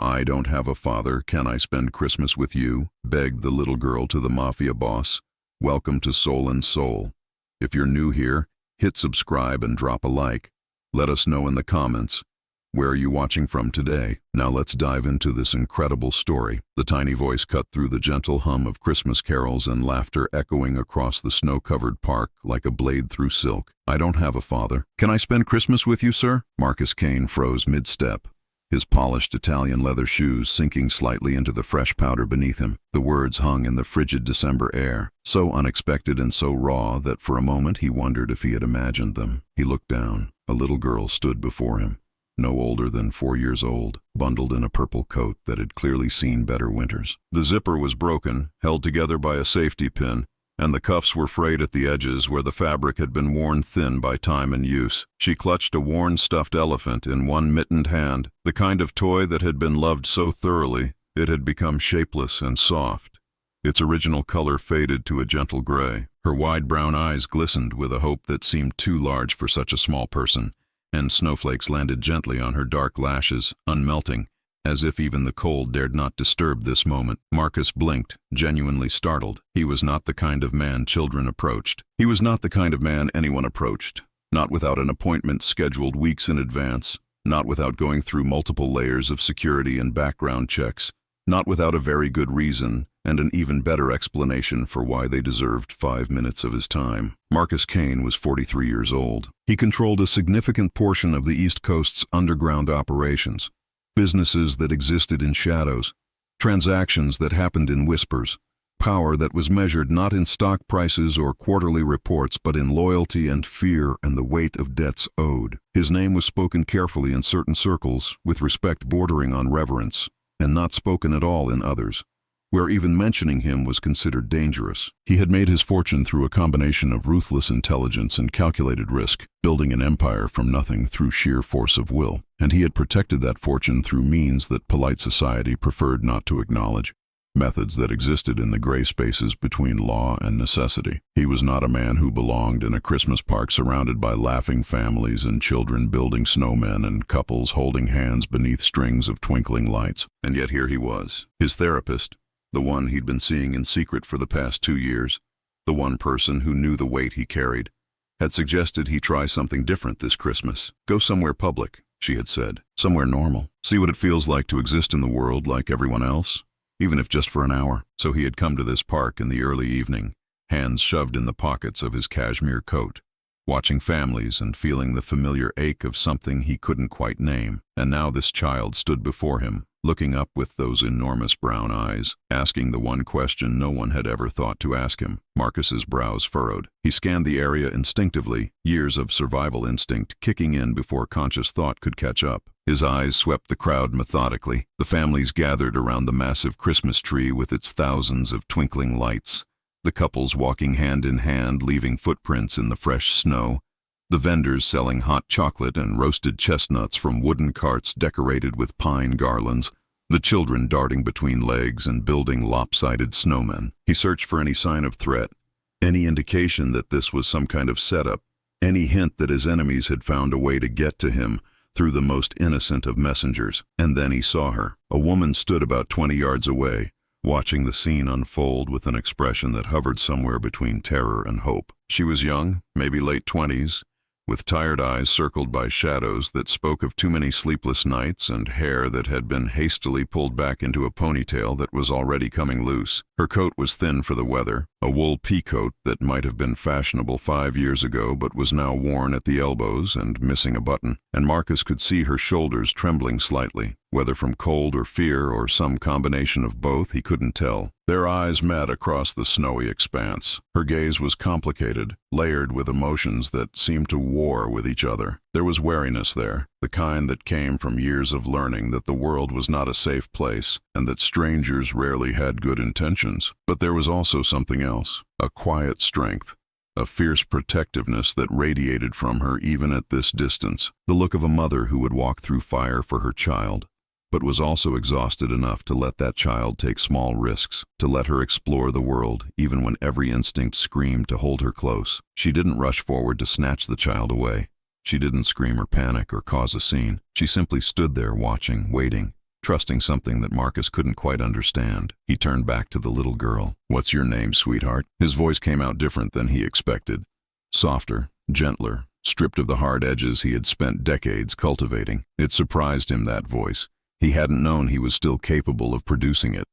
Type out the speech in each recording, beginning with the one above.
"I don't have a father. Can I spend Christmas with you?" begged the little girl to the Mafia boss. Welcome to Soul and Soul. If you're new here, hit subscribe and drop a like. Let us know in the comments. Where are you watching from today? Now let's dive into this incredible story. The tiny voice cut through the gentle hum of Christmas carols and laughter echoing across the snow-covered park like a blade through silk. "I don't have a father. Can I spend Christmas with you, sir?" Marcus Kane froze mid-step, his polished Italian leather shoes sinking slightly into the fresh powder beneath him. The words hung in the frigid December air, so unexpected and so raw that for a moment he wondered if he had imagined them. He looked down. A little girl stood before him, no older than 4 years old, bundled in a purple coat that had clearly seen better winters. The zipper was broken, held together by a safety pin, and the cuffs were frayed at the edges where the fabric had been worn thin by time and use. She clutched a worn stuffed elephant in one mittened hand, the kind of toy that had been loved so thoroughly it had become shapeless and soft. Its original color faded to a gentle gray. Her wide brown eyes glistened with a hope that seemed too large for such a small person, and snowflakes landed gently on her dark lashes, unmelting, as if even the cold dared not disturb this moment. Marcus blinked, genuinely startled. He was not the kind of man children approached. He was not the kind of man anyone approached. Not without an appointment scheduled weeks in advance, not without going through multiple layers of security and background checks, not without a very good reason and an even better explanation for why they deserved 5 minutes of his time. Marcus Kane was 43 years old. He controlled a significant portion of the East Coast's underground operations, businesses that existed in shadows, transactions that happened in whispers, power that was measured not in stock prices or quarterly reports but in loyalty and fear and the weight of debts owed. His name was spoken carefully in certain circles, with respect bordering on reverence, and not spoken at all in others, where even mentioning him was considered dangerous. He had made his fortune through a combination of ruthless intelligence and calculated risk, building an empire from nothing through sheer force of will, and he had protected that fortune through means that polite society preferred not to acknowledge, methods that existed in the gray spaces between law and necessity. He was not a man who belonged in a Christmas park surrounded by laughing families and children building snowmen and couples holding hands beneath strings of twinkling lights. And yet here he was, his therapist, the one he'd been seeing in secret for the past 2 years, the one person who knew the weight he carried, had suggested he try something different this Christmas. "Go somewhere public," she had said, "somewhere normal. See what it feels like to exist in the world like everyone else, even if just for an hour." So he had come to this park in the early evening, hands shoved in the pockets of his cashmere coat, watching families and feeling the familiar ache of something he couldn't quite name. And now this child stood before him, looking up with those enormous brown eyes, asking the one question no one had ever thought to ask him. Marcus's brows furrowed. He scanned the area instinctively, years of survival instinct kicking in before conscious thought could catch up. His eyes swept the crowd methodically, the families gathered around the massive Christmas tree with its thousands of twinkling lights, the couples walking hand in hand leaving footprints in the fresh snow, the vendors selling hot chocolate and roasted chestnuts from wooden carts decorated with pine garlands, the children darting between legs and building lopsided snowmen. He searched for any sign of threat, any indication that this was some kind of setup, any hint that his enemies had found a way to get to him through the most innocent of messengers. And then he saw her. A woman stood about 20 yards away, watching the scene unfold with an expression that hovered somewhere between terror and hope. She was young, maybe late 20s, with tired eyes circled by shadows that spoke of too many sleepless nights and hair that had been hastily pulled back into a ponytail that was already coming loose. Her coat was thin for the weather, a wool peacoat that might have been fashionable 5 years ago but was now worn at the elbows and missing a button, and Marcus could see her shoulders trembling slightly. Whether from cold or fear or some combination of both, he couldn't tell. Their eyes met across the snowy expanse. Her gaze was complicated, layered with emotions that seemed to war with each other. There was wariness there, the kind that came from years of learning that the world was not a safe place and that strangers rarely had good intentions. But there was also something else, a quiet strength, a fierce protectiveness that radiated from her even at this distance, the look of a mother who would walk through fire for her child, but was also exhausted enough to let that child take small risks, to let her explore the world, even when every instinct screamed to hold her close. She didn't rush forward to snatch the child away. She didn't scream or panic or cause a scene. She simply stood there watching, waiting, trusting something that Marcus couldn't quite understand. He turned back to the little girl. "What's your name, sweetheart?" His voice came out different than he expected. Softer, gentler, stripped of the hard edges he had spent decades cultivating. It surprised him, that voice. He hadn't known he was still capable of producing it.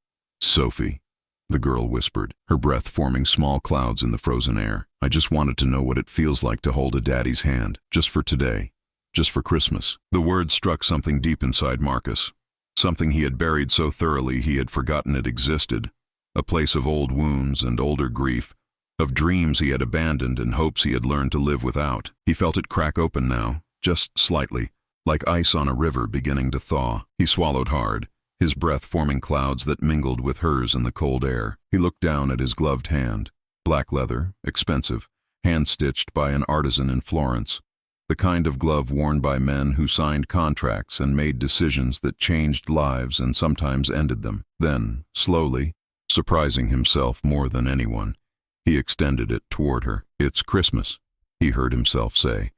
"Sophie," the girl whispered, her breath forming small clouds in the frozen air. "I just wanted to know what it feels like to hold a daddy's hand, just for today, just for Christmas." The words struck something deep inside Marcus, something he had buried so thoroughly he had forgotten it existed, a place of old wounds and older grief, of dreams he had abandoned and hopes he had learned to live without. He felt it crack open now, just slightly, like ice on a river beginning to thaw. He swallowed hard, his breath forming clouds that mingled with hers in the cold air. He looked down at his gloved hand, black leather, expensive, hand-stitched by an artisan in Florence, the kind of glove worn by men who signed contracts and made decisions that changed lives and sometimes ended them. Then, slowly, surprising himself more than anyone, he extended it toward her. "It's Christmas," he heard himself say,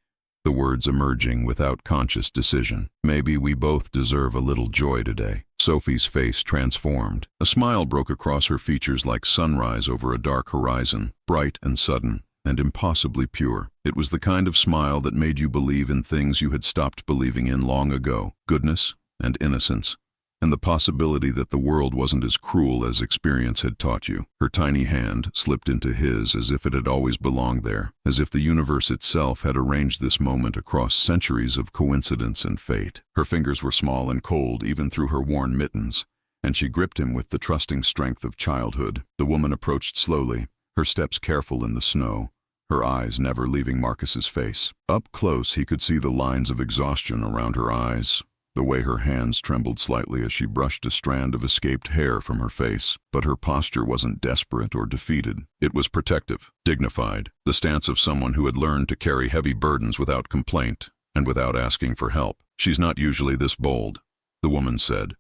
the words emerging without conscious decision. "Maybe we both deserve a little joy today." Sophie's face transformed. A smile broke across her features like sunrise over a dark horizon, bright and sudden, and impossibly pure. It was the kind of smile that made you believe in things you had stopped believing in long ago: goodness and innocence, and the possibility that the world wasn't as cruel as experience had taught you. Her tiny hand slipped into his as if it had always belonged there, as if the universe itself had arranged this moment across centuries of coincidence and fate. Her fingers were small and cold even through her worn mittens, and she gripped him with the trusting strength of childhood. The woman approached slowly, her steps careful in the snow, her eyes never leaving Marcus's face. Up close he could see the lines of exhaustion around her eyes, the way her hands trembled slightly as she brushed a strand of escaped hair from her face. But her posture wasn't desperate or defeated. It was protective, dignified, the stance of someone who had learned to carry heavy burdens without complaint and without asking for help. "She's not usually this bold," the woman said,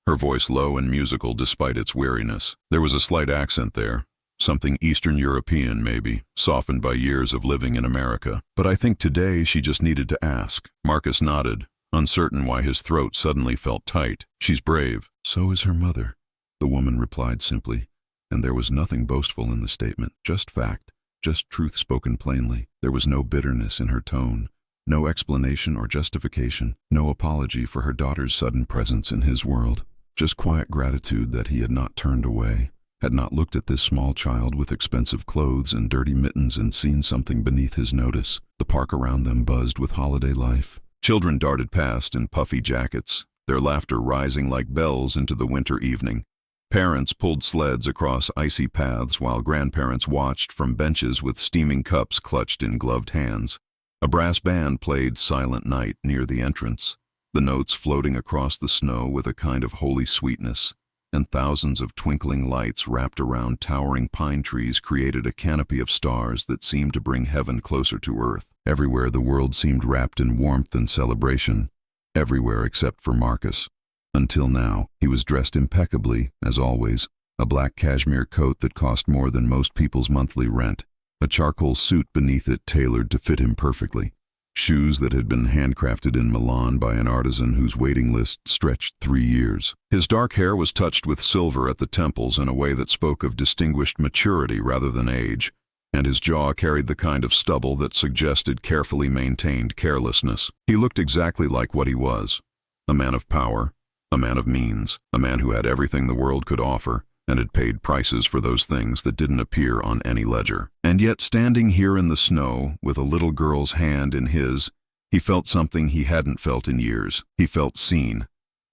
her voice low and musical despite its weariness. There was a slight accent there, something Eastern European maybe, softened by years of living in America. "But I think today she just needed to ask." Marcus nodded, uncertain why his throat suddenly felt tight. "She's brave." "So is her mother," the woman replied simply, and there was nothing boastful in the statement, just fact, just truth spoken plainly. There was no bitterness in her tone, no explanation or justification, no apology for her daughter's sudden presence in his world, just quiet gratitude that he had not turned away, had not looked at this small child with expensive clothes and dirty mittens and seen something beneath his notice. The park around them buzzed with holiday life. Children darted past in puffy jackets, their laughter rising like bells into the winter evening. Parents pulled sleds across icy paths while grandparents watched from benches with steaming cups clutched in gloved hands. A brass band played Silent Night near the entrance, the notes floating across the snow with a kind of holy sweetness, and thousands of twinkling lights wrapped around towering pine trees created a canopy of stars that seemed to bring heaven closer to earth. Everywhere the world seemed wrapped in warmth and celebration, everywhere except for Marcus. Until now, he was dressed impeccably, as always, a black cashmere coat that cost more than most people's monthly rent, a charcoal suit beneath it tailored to fit him perfectly, shoes that had been handcrafted in Milan by an artisan whose waiting list stretched 3 years. His dark hair was touched with silver at the temples in a way that spoke of distinguished maturity rather than age, and his jaw carried the kind of stubble that suggested carefully maintained carelessness. He looked exactly like what he was, a man of power, a man of means, a man who had everything the world could offer, and had paid prices for those things that didn't appear on any ledger. And yet, standing here in the snow, with a little girl's hand in his, he felt something he hadn't felt in years. He felt seen,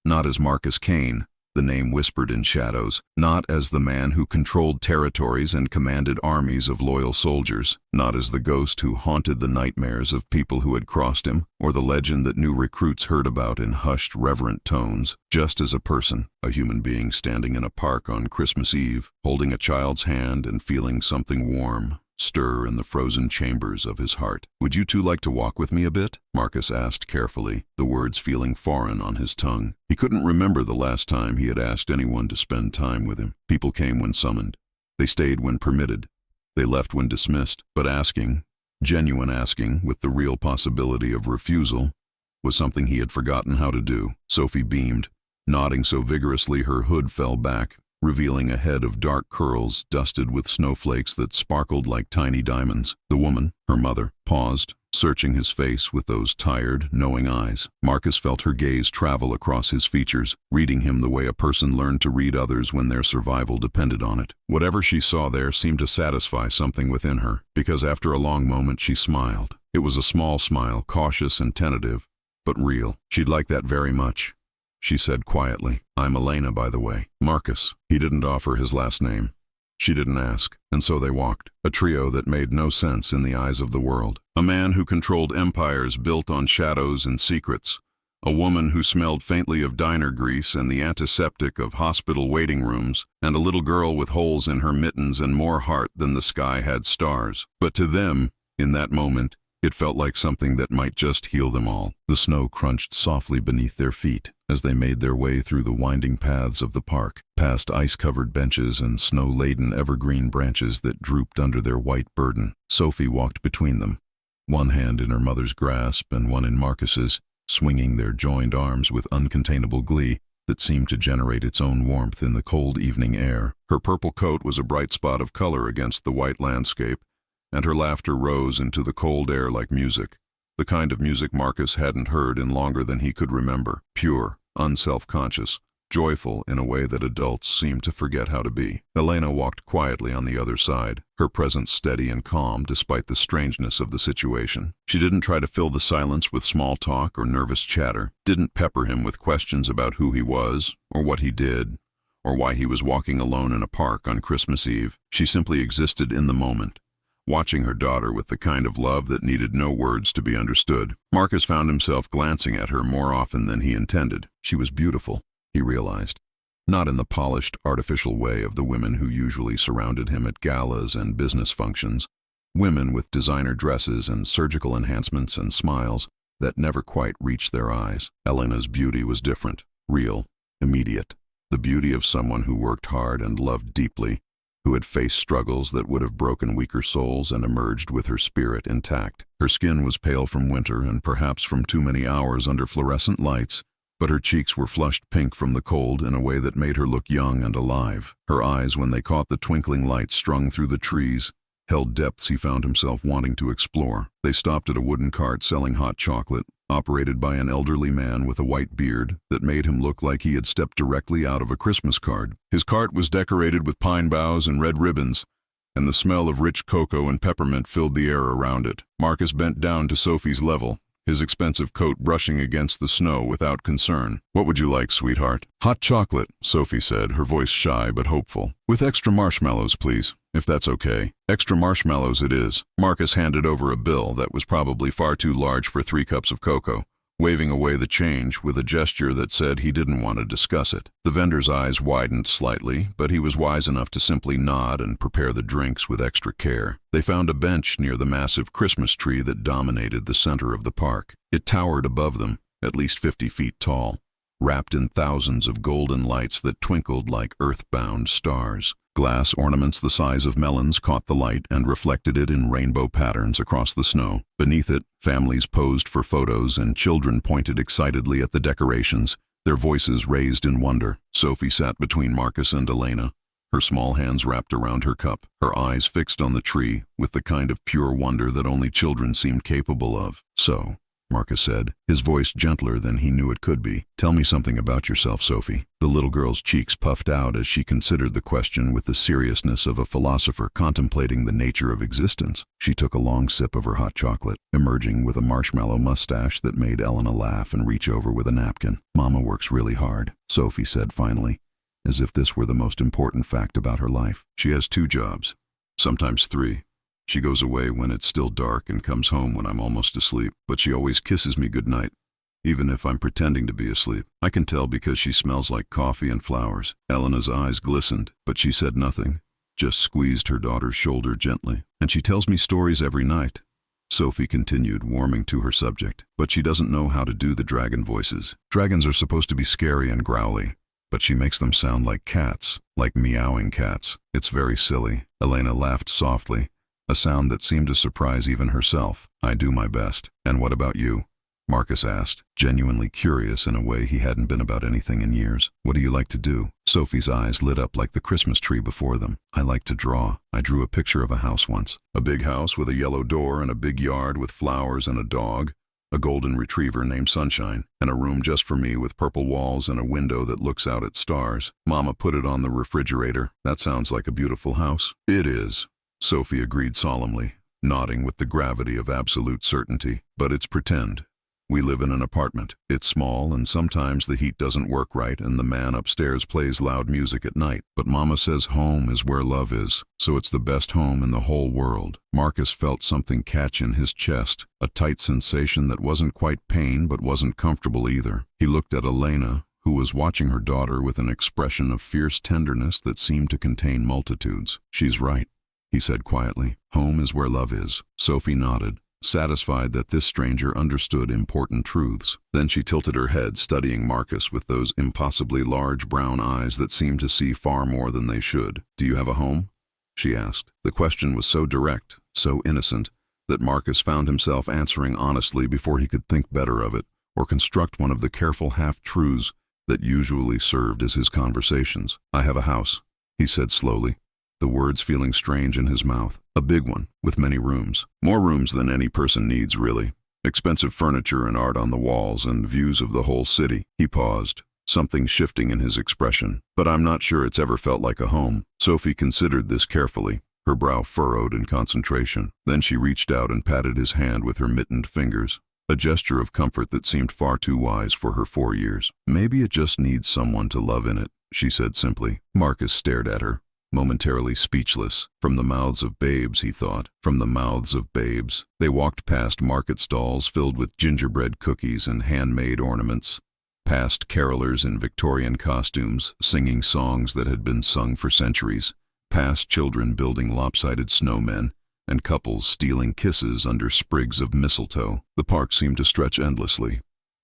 not as Marcus Kane, the name whispered in shadows, not as the man who controlled territories and commanded armies of loyal soldiers, not as the ghost who haunted the nightmares of people who had crossed him, or the legend that new recruits heard about in hushed, reverent tones, just as a person, a human being standing in a park on Christmas Eve, holding a child's hand and feeling something warm stir in the frozen chambers of his heart. "Would you two like to walk with me a bit?" Marcus asked carefully, the words feeling foreign on his tongue. He couldn't remember the last time he had asked anyone to spend time with him. People came when summoned. They stayed when permitted. They left when dismissed. But asking, genuine asking, with the real possibility of refusal, was something he had forgotten how to do. Sophie beamed, Nodding so vigorously her hood fell back, revealing a head of dark curls dusted with snowflakes that sparkled like tiny diamonds. The woman, her mother, paused, searching his face with those tired, knowing eyes. Marcus felt her gaze travel across his features, reading him the way a person learned to read others when their survival depended on it. Whatever she saw there seemed to satisfy something within her, because after a long moment she smiled. It was a small smile, cautious and tentative, but real. She'd like that very much. She said quietly, "I'm Elena, by the way." Marcus. He didn't offer his last name. She didn't ask, and so they walked, a trio that made no sense in the eyes of the world. A man who controlled empires built on shadows and secrets. A woman who smelled faintly of diner grease and the antiseptic of hospital waiting rooms, and a little girl with holes in her mittens and more heart than the sky had stars. But to them, in that moment, it felt like something that might just heal them all. The snow crunched softly beneath their feet as they made their way through the winding paths of the park, past ice-covered benches and snow-laden evergreen branches that drooped under their white burden. Sophie walked between them, one hand in her mother's grasp and one in Marcus's, swinging their joined arms with uncontainable glee that seemed to generate its own warmth in the cold evening air. Her purple coat was a bright spot of color against the white landscape, and her laughter rose into the cold air like music, the kind of music Marcus hadn't heard in longer than he could remember, pure, unself-conscious, joyful in a way that adults seemed to forget how to be. Elena walked quietly on the other side, her presence steady and calm despite the strangeness of the situation. She didn't try to fill the silence with small talk or nervous chatter, didn't pepper him with questions about who he was, or what he did, or why he was walking alone in a park on Christmas Eve. She simply existed in the moment, watching her daughter with the kind of love that needed no words to be understood. Marcus found himself glancing at her more often than he intended. She was beautiful, he realized, not in the polished, artificial way of the women who usually surrounded him at galas and business functions, women with designer dresses and surgical enhancements and smiles that never quite reached their eyes. Elena's beauty was different, real, immediate, the beauty of someone who worked hard and loved deeply, who had faced struggles that would have broken weaker souls and emerged with her spirit intact. Her skin was pale from winter and perhaps from too many hours under fluorescent lights, but her cheeks were flushed pink from the cold in a way that made her look young and alive. Her eyes, when they caught the twinkling lights strung through the trees, held depths he found himself wanting to explore. They stopped at a wooden cart selling hot chocolate, operated by an elderly man with a white beard that made him look like he had stepped directly out of a Christmas card. His cart was decorated with pine boughs and red ribbons, and the smell of rich cocoa and peppermint filled the air around it. Marcus bent down to Sophie's level, his expensive coat brushing against the snow without concern. "What would you like, sweetheart?" "Hot chocolate," Sophie said, her voice shy but hopeful. "With extra marshmallows, please, if that's okay." "Extra marshmallows it is." Marcus handed over a bill that was probably far too large for 3 cups of cocoa, waving away the change with a gesture that said he didn't want to discuss it. The vendor's eyes widened slightly, but he was wise enough to simply nod and prepare the drinks with extra care. They found a bench near the massive Christmas tree that dominated the center of the park. It towered above them, at least 50 feet tall, wrapped in thousands of golden lights that twinkled like earthbound stars. Glass ornaments the size of melons caught the light and reflected it in rainbow patterns across the snow. Beneath it, families posed for photos and children pointed excitedly at the decorations, their voices raised in wonder. Sophie sat between Marcus and Elena, her small hands wrapped around her cup, her eyes fixed on the tree with the kind of pure wonder that only children seemed capable of. "So," Marcus said, his voice gentler than he knew it could be, "tell me something about yourself, Sophie." The little girl's cheeks puffed out as she considered the question with the seriousness of a philosopher contemplating the nature of existence. She took a long sip of her hot chocolate, emerging with a marshmallow mustache that made Elena laugh and reach over with a napkin. "Mama works really hard," Sophie said finally, as if this were the most important fact about her life. "She has 2 jobs, sometimes 3. She goes away when it's still dark and comes home when I'm almost asleep, but she always kisses me goodnight, even if I'm pretending to be asleep. I can tell because she smells like coffee and flowers." Elena's eyes glistened, but she said nothing, just squeezed her daughter's shoulder gently. "And she tells me stories every night," Sophie continued, warming to her subject. "But she doesn't know how to do the dragon voices. Dragons are supposed to be scary and growly, but she makes them sound like cats, like meowing cats. It's very silly." Elena laughed softly, a sound that seemed to surprise even herself. "I do my best. And what about you?" Marcus asked, genuinely curious in a way he hadn't been about anything in years. What do you like to do? Sophie's eyes lit up like the Christmas tree before them. I like to draw. I drew a picture of a house once. A big house with a yellow door and a big yard with flowers and a dog, a golden retriever named Sunshine, and a room just for me with purple walls and a window that looks out at stars. Mama put it on the refrigerator. That sounds like a beautiful house. It is, Sophie agreed solemnly, nodding with the gravity of absolute certainty. But it's pretend. We live in an apartment. It's small and sometimes the heat doesn't work right and the man upstairs plays loud music at night. But Mama says home is where love is, so it's the best home in the whole world. Marcus felt something catch in his chest, a tight sensation that wasn't quite pain but wasn't comfortable either. He looked at Elena, who was watching her daughter with an expression of fierce tenderness that seemed to contain multitudes. She's right, he said quietly. Home is where love is. Sophie nodded, satisfied that this stranger understood important truths. Then she tilted her head, studying Marcus with those impossibly large brown eyes that seemed to see far more than they should. Do you have a home? She asked. The question was so direct, so innocent, that Marcus found himself answering honestly before he could think better of it, or construct one of the careful half-truths that usually served as his conversations. I have a house, he said slowly, the words feeling strange in his mouth. A big one, with many rooms. More rooms than any person needs, really. Expensive furniture and art on the walls and views of the whole city. He paused, something shifting in his expression. But I'm not sure it's ever felt like a home. Sophie considered this carefully, her brow furrowed in concentration. Then she reached out and patted his hand with her mittened fingers, a gesture of comfort that seemed far too wise for her 4 years. Maybe it just needs someone to love in it, she said simply. Marcus stared at her, momentarily speechless. From the mouths of babes, he thought. From the mouths of babes. They walked past market stalls filled with gingerbread cookies and handmade ornaments, past carolers in Victorian costumes, singing songs that had been sung for centuries, past children building lopsided snowmen, and couples stealing kisses under sprigs of mistletoe. The park seemed to stretch endlessly,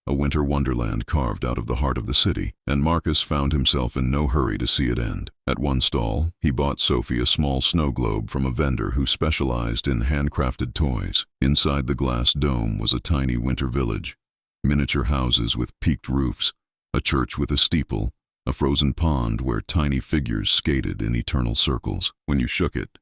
a winter wonderland carved out of the heart of the city, and Marcus found himself in no hurry to see it end. At one stall, he bought Sophie a small snow globe from a vendor who specialized in handcrafted toys. Inside the glass dome was a tiny winter village, miniature houses with peaked roofs, a church with a steeple, a frozen pond where tiny figures skated in eternal circles. When you shook it,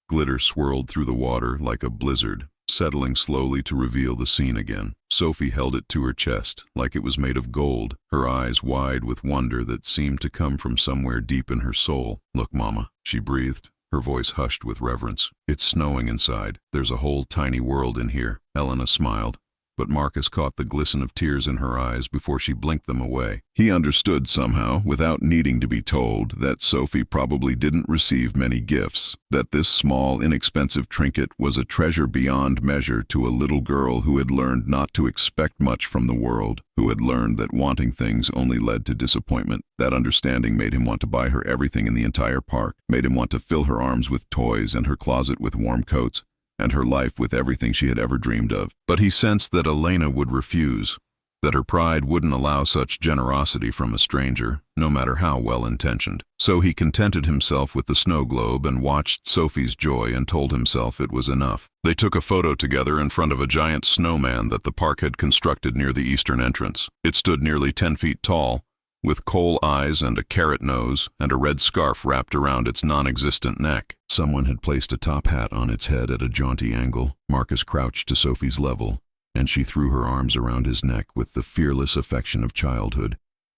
glitter swirled through the water like a blizzard, settling slowly to reveal the scene again. Sophie held it to her chest, like it was made of gold, her eyes wide with wonder that seemed to come from somewhere deep in her soul. Look, Mama, she breathed, her voice hushed with reverence. It's snowing inside. There's a whole tiny world in here. Elena smiled, but Marcus caught the glisten of tears in her eyes before she blinked them away. He understood somehow, without needing to be told, that Sophie probably didn't receive many gifts, that this small, inexpensive trinket was a treasure beyond measure to a little girl who had learned not to expect much from the world, who had learned that wanting things only led to disappointment. That understanding made him want to buy her everything in the entire park, made him want to fill her arms with toys and her closet with warm coats, and her life with everything she had ever dreamed of. But he sensed that Elena would refuse, that her pride wouldn't allow such generosity from a stranger, no matter how well-intentioned. So he contented himself with the snow globe and watched Sophie's joy and told himself it was enough. They took a photo together in front of a giant snowman that the park had constructed near the eastern entrance. It stood nearly 10 feet tall, with coal eyes and a carrot nose and a red scarf wrapped around its non-existent neck. Someone had placed a top hat on its head at a jaunty angle. Marcus crouched to Sophie's level, and she threw her arms around his neck with the fearless affection of childhood,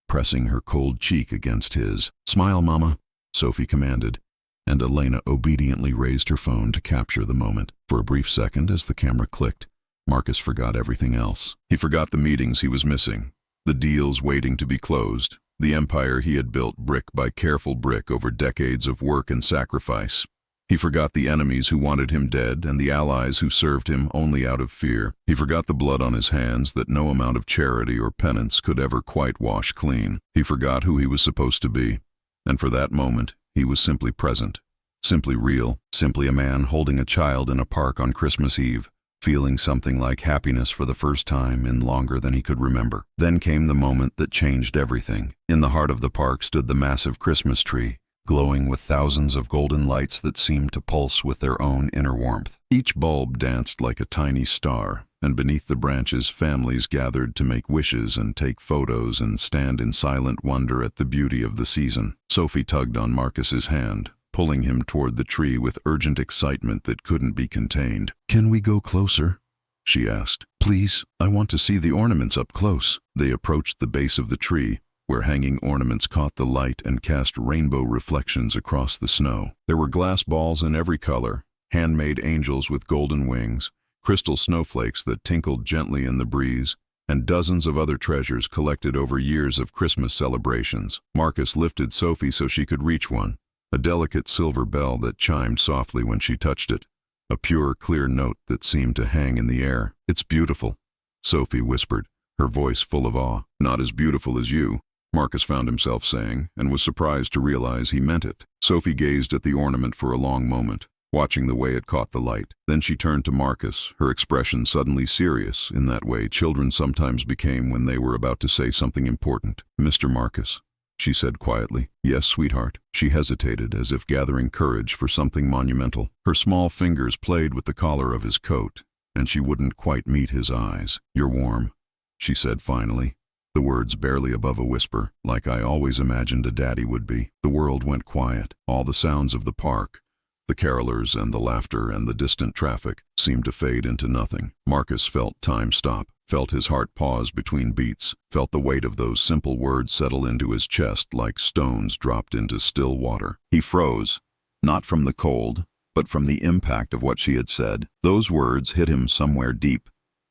pressing her cold cheek against his. Smile, Mama, Sophie commanded, and Elena obediently raised her phone to capture the moment. For a brief second, as the camera clicked, Marcus forgot everything else. He forgot the meetings he was missing, the deals waiting to be closed, the empire he had built brick by careful brick over decades of work and sacrifice. He forgot the enemies who wanted him dead and the allies who served him only out of fear. He forgot the blood on his hands that no amount of charity or penance could ever quite wash clean. He forgot who he was supposed to be, and for that moment, he was simply present, simply real, simply a man holding a child in a park on Christmas Eve, feeling something like happiness for the first time in longer than he could remember. Then came the moment that changed everything. In the heart of the park stood the massive Christmas tree, glowing with thousands of golden lights that seemed to pulse with their own inner warmth. Each bulb danced like a tiny star, and beneath the branches families gathered to make wishes and take photos and stand in silent wonder at the beauty of the season. Sophie tugged on Marcus's hand, pulling him toward the tree with urgent excitement that couldn't be contained. "Can we go closer?" she asked. "Please, I want to see the ornaments up close." They approached the base of the tree, where hanging ornaments caught the light and cast rainbow reflections across the snow. There were glass balls in every color, handmade angels with golden wings, crystal snowflakes that tinkled gently in the breeze, and dozens of other treasures collected over years of Christmas celebrations. Marcus lifted Sophie so she could reach one, a delicate silver bell that chimed softly when she touched it, a pure, clear note that seemed to hang in the air. "It's beautiful," Sophie whispered, her voice full of awe. "Not as beautiful as you," Marcus found himself saying, and was surprised to realize he meant it. Sophie gazed at the ornament for a long moment, watching the way it caught the light. Then she turned to Marcus, her expression suddenly serious, in that way children sometimes became when they were about to say something important. "Mr. Marcus," she said quietly. "Yes, sweetheart." She hesitated, as if gathering courage for something monumental. Her small fingers played with the collar of his coat, and she wouldn't quite meet his eyes. "You're warm," she said finally, the words barely above a whisper, "like I always imagined a daddy would be." The world went quiet. All the sounds of the park, the carolers and the laughter and the distant traffic, seemed to fade into nothing. Marcus felt time stop, felt his heart pause between beats, felt the weight of those simple words settle into his chest like stones dropped into still water. He froze, not from the cold, but from the impact of what she had said. Those words hit him somewhere deep,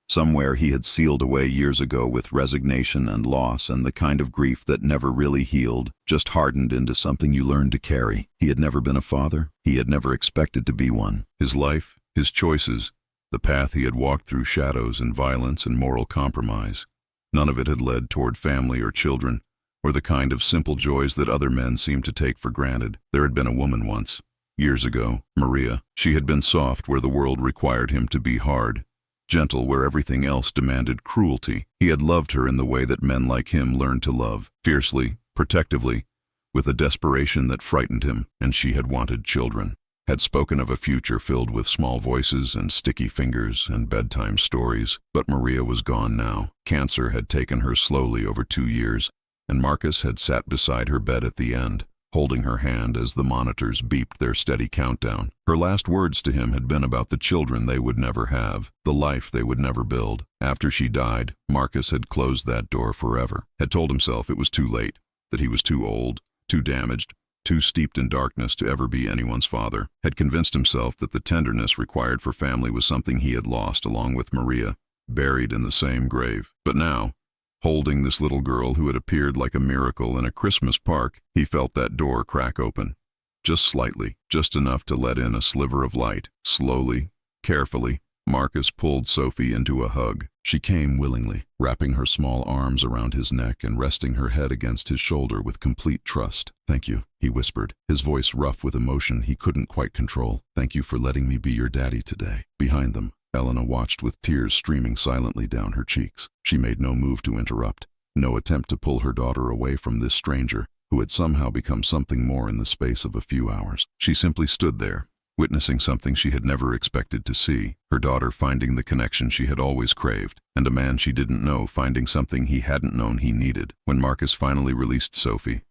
somewhere he had sealed away years ago with resignation and loss and the kind of grief that never really healed, just hardened into something you learned to carry. He had never been a father. He had never expected to be one. His life, his choices, the path he had walked through shadows and violence and moral compromise, none of it had led toward family or children, or the kind of simple joys that other men seemed to take for granted. There had been a woman once, years ago, Maria. She had been soft where the world required him to be hard, gentle where everything else demanded cruelty. He had loved her in the way that men like him learned to love, fiercely, protectively, with a desperation that frightened him, and she had wanted children, had spoken of a future filled with small voices and sticky fingers and bedtime stories. But Maria was gone now. Cancer had taken her slowly over 2 years, and Marcus had sat beside her bed at the end, holding her hand as the monitors beeped their steady countdown. Her last words to him had been about the children they would never have, the life they would never build. After she died, Marcus had closed that door forever, had told himself it was too late, that he was too old, too damaged, too steeped in darkness to ever be anyone's father, had convinced himself that the tenderness required for family was something he had lost along with Maria, buried in the same grave. But now, holding this little girl who had appeared like a miracle in a Christmas park, he felt that door crack open. Just slightly, just enough to let in a sliver of light. Slowly, carefully, Marcus pulled Sophie into a hug. She came willingly, wrapping her small arms around his neck and resting her head against his shoulder with complete trust. "Thank you," he whispered, his voice rough with emotion he couldn't quite control. "Thank you for letting me be your daddy today." Behind them, Elena watched with tears streaming silently down her cheeks. She made no move to interrupt, no attempt to pull her daughter away from this stranger, who had somehow become something more in the space of a few hours. She simply stood there, witnessing something she had never expected to see, her daughter finding the connection she had always craved, and a man she didn't know finding something he hadn't known he needed. When Marcus finally released Sophie,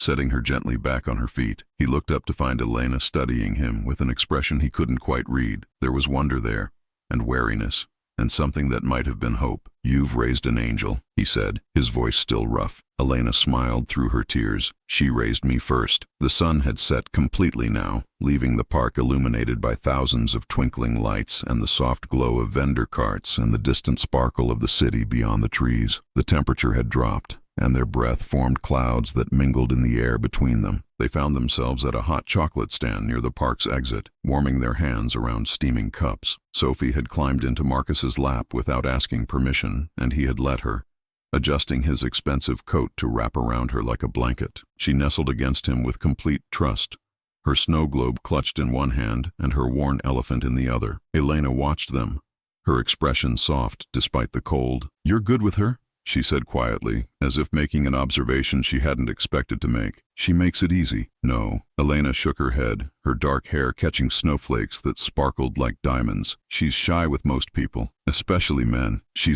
setting her gently back on her feet, he looked up to find Elena studying him with an expression he couldn't quite read. There was wonder there, and wariness, and something that might have been hope. "You've raised an angel," he said, his voice still rough. Elena smiled through her tears. "She raised me first." The sun had set completely now, leaving the park illuminated by thousands of twinkling lights and the soft glow of vendor carts and the distant sparkle of the city beyond the trees. The temperature had dropped, and their breath formed clouds that mingled in the air between them. They found themselves at a hot chocolate stand near the park's exit, warming their hands around steaming cups. Sophie had climbed into Marcus's lap without asking permission, and he had let her, adjusting his expensive coat to wrap around her like a blanket. She nestled against him with complete trust, her snow globe clutched in one hand and her worn elephant in the other. Elena watched them, her expression soft despite the cold. "You're good with her?" she said quietly, as if making an observation she hadn't expected to make. She makes it easy. No. Elena shook her head, her dark hair catching snowflakes that sparkled like diamonds. She's shy with most people, especially men. She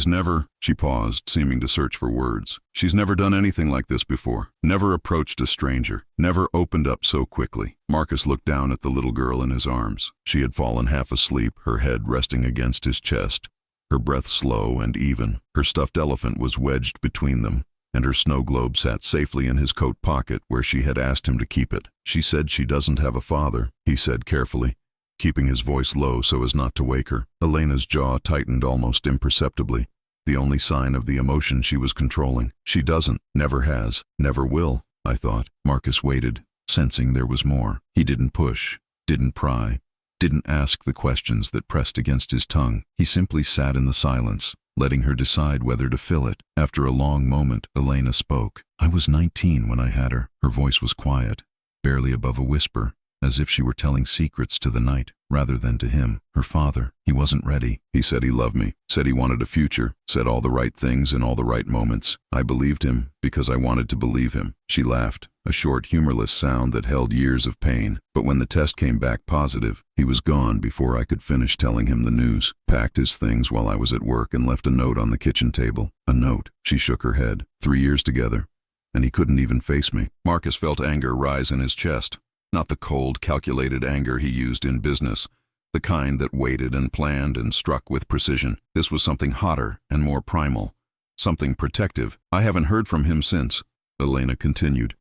paused, seeming to search for words. She's never done anything like this before. Never approached a stranger. Never opened up so quickly. Marcus looked down at the little girl in his arms. She had fallen half asleep, her head resting against his chest. Her breath slow and even. Her stuffed elephant was wedged between them, and her snow globe sat safely in his coat pocket where she had asked him to keep it. She said she doesn't have a father, he said carefully, keeping his voice low so as not to wake her. Elena's jaw tightened almost imperceptibly, the only sign of the emotion she was controlling. She doesn't, never has, never will, I thought. Marcus waited, sensing there was more. He didn't push, didn't pry, didn't ask the questions that pressed against his tongue. He simply sat in the silence, letting her decide whether to fill it. After a long moment, Elena spoke. I was 19 when I had her. Her voice was quiet, barely above a whisper, as if she were telling secrets to the night, rather than to him, her father. He wasn't ready. He said he loved me, said he wanted a future, said all the right things in all the right moments. I believed him because I wanted to believe him. She laughed, a short, humorless sound that held years of pain. But when the test came back positive, he was gone before I could finish telling him the news. Packed his things while I was at work and left a note on the kitchen table. A note. She shook her head. 3 years together, and he couldn't even face me. Marcus felt anger rise in his chest. Not the cold, calculated anger he used in business, the kind that waited and planned and struck with precision. This was something hotter and more primal, something protective. I haven't heard from him since, Elena continued.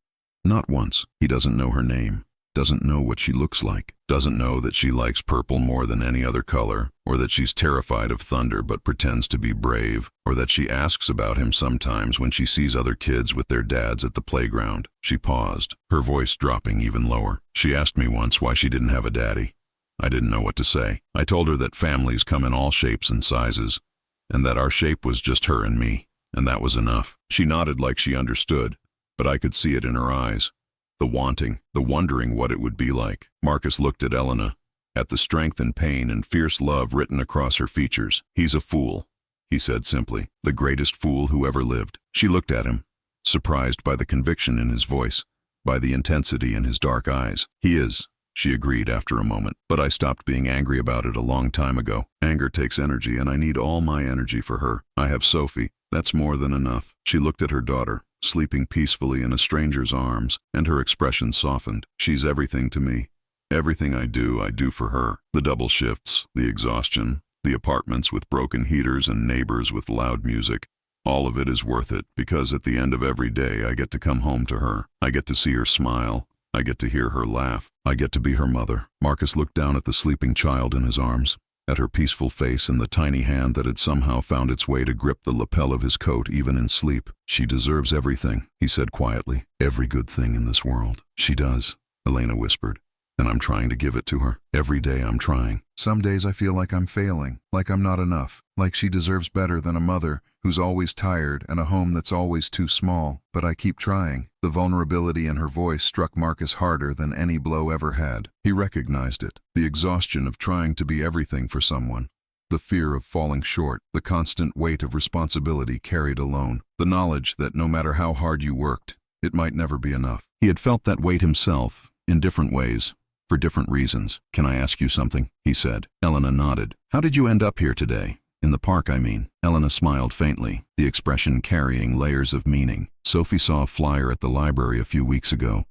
Not once. He doesn't know her name, doesn't know what she looks like, doesn't know that she likes purple more than any other color, or that she's terrified of thunder but pretends to be brave, or that she asks about him sometimes when she sees other kids with their dads at the playground. She paused, her voice dropping even lower. She asked me once why she didn't have a daddy. I didn't know what to say. I told her that families come in all shapes and sizes, and that our shape was just her and me, and that was enough. She nodded like she understood, but I could see it in her eyes. The wanting, the wondering what it would be like. Marcus looked at Elena, at the strength and pain and fierce love written across her features. He's a fool, he said simply. The greatest fool who ever lived. She looked at him, surprised by the conviction in his voice, by the intensity in his dark eyes. He is, she agreed after a moment. But I stopped being angry about it a long time ago. Anger takes energy, and I need all my energy for her. I have Sophie. That's more than enough. She looked at her daughter, sleeping peacefully in a stranger's arms, and her expression softened. She's everything to me. Everything I do for her. The double shifts, the exhaustion, the apartments with broken heaters and neighbors with loud music. All of it is worth it, because at the end of every day I get to come home to her. I get to see her smile. I get to hear her laugh. I get to be her mother. Marcus looked down at the sleeping child in his arms, at her peaceful face and the tiny hand that had somehow found its way to grip the lapel of his coat even in sleep. She deserves everything, he said quietly. Every good thing in this world. She does, Elena whispered. And I'm trying to give it to her. Every day I'm trying. Some days I feel like I'm failing, like I'm not enough, like she deserves better than a mother who's always tired and a home that's always too small. But I keep trying. The vulnerability in her voice struck Marcus harder than any blow ever had. He recognized it. The exhaustion of trying to be everything for someone. The fear of falling short. The constant weight of responsibility carried alone. The knowledge that no matter how hard you worked, it might never be enough. He had felt that weight himself, in different ways. For different reasons. Can I ask you something? He said. Elena nodded. How did you end up here today? In the park, I mean. Elena smiled faintly, the expression carrying layers of meaning. Sophie saw a flyer at the library a few weeks ago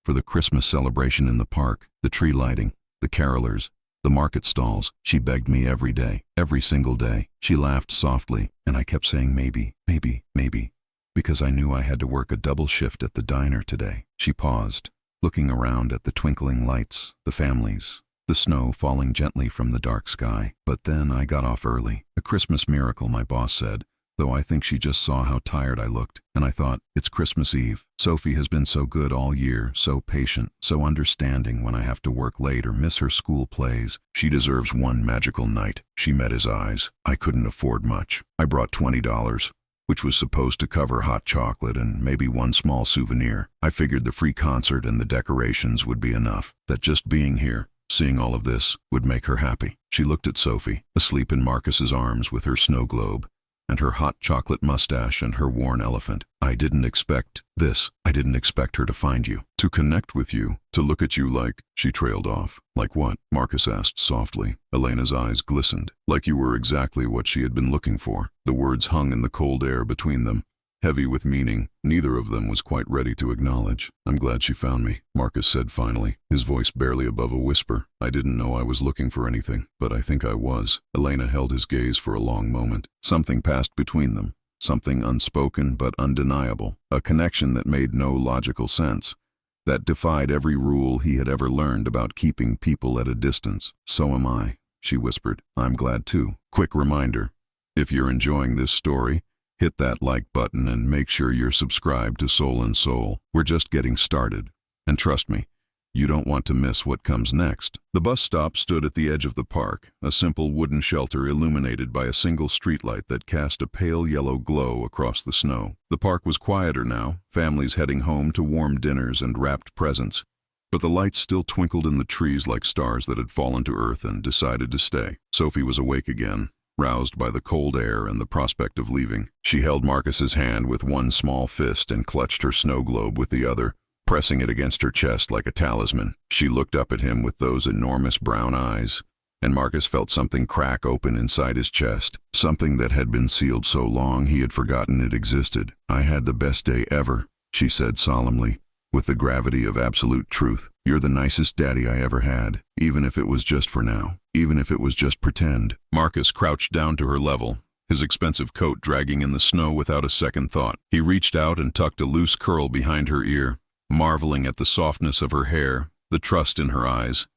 for the Christmas celebration in the park, the tree lighting, the carolers, the market stalls. She begged me every day, every single day. She laughed softly, and I kept saying maybe, because I knew I had to work a double shift at the diner today. She paused, looking around at the twinkling lights, the families, the snow falling gently from the dark sky. But then I got off early. A Christmas miracle, my boss said, though I think she just saw how tired I looked. And I thought, it's Christmas Eve. Sophie has been so good all year, so patient, so understanding when I have to work late or miss her school plays. She deserves one magical night. She met his eyes. I couldn't afford much. I brought $20. Which was supposed to cover hot chocolate and maybe one small souvenir. I figured the free concert and the decorations would be enough, that just being here, seeing all of this, would make her happy. She looked at Sophie, asleep in Marcus's arms with her snow globe, and her hot chocolate mustache and her worn elephant. I didn't expect this. I didn't expect her to find you. To connect with you. To look at you like... She trailed off. Like what? Marcus asked softly. Elena's eyes glistened. Like you were exactly what she had been looking for. The words hung in the cold air between them, heavy with meaning neither of them was quite ready to acknowledge. I'm glad she found me, Marcus said finally, his voice barely above a whisper. I didn't know I was looking for anything, but I think I was. Elena held his gaze for a long moment. Something passed between them. Something unspoken but undeniable. A connection that made no logical sense. That defied every rule he had ever learned about keeping people at a distance. So am I, she whispered. I'm glad too. Quick reminder. If you're enjoying this story, hit that like button and make sure you're subscribed to Soul and Soul. We're just getting started. And trust me, you don't want to miss what comes next. The bus stop stood at the edge of the park, a simple wooden shelter illuminated by a single streetlight that cast a pale yellow glow across the snow. The park was quieter now, families heading home to warm dinners and wrapped presents. But the lights still twinkled in the trees like stars that had fallen to earth and decided to stay. Sophie was awake again, roused by the cold air and the prospect of leaving. She held Marcus's hand with one small fist and clutched her snow globe with the other, pressing it against her chest like a talisman. She looked up at him with those enormous brown eyes, and Marcus felt something crack open inside his chest, something that had been sealed so long he had forgotten it existed. I had the best day ever, she said solemnly, with the gravity of absolute truth. You're the nicest daddy I ever had, even if it was just for now, even if it was just pretend. Marcus crouched down to her level, his expensive coat dragging in the snow without a second thought. He reached out and tucked a loose curl behind her ear, marveling at the softness of her hair, the trust in her eyes,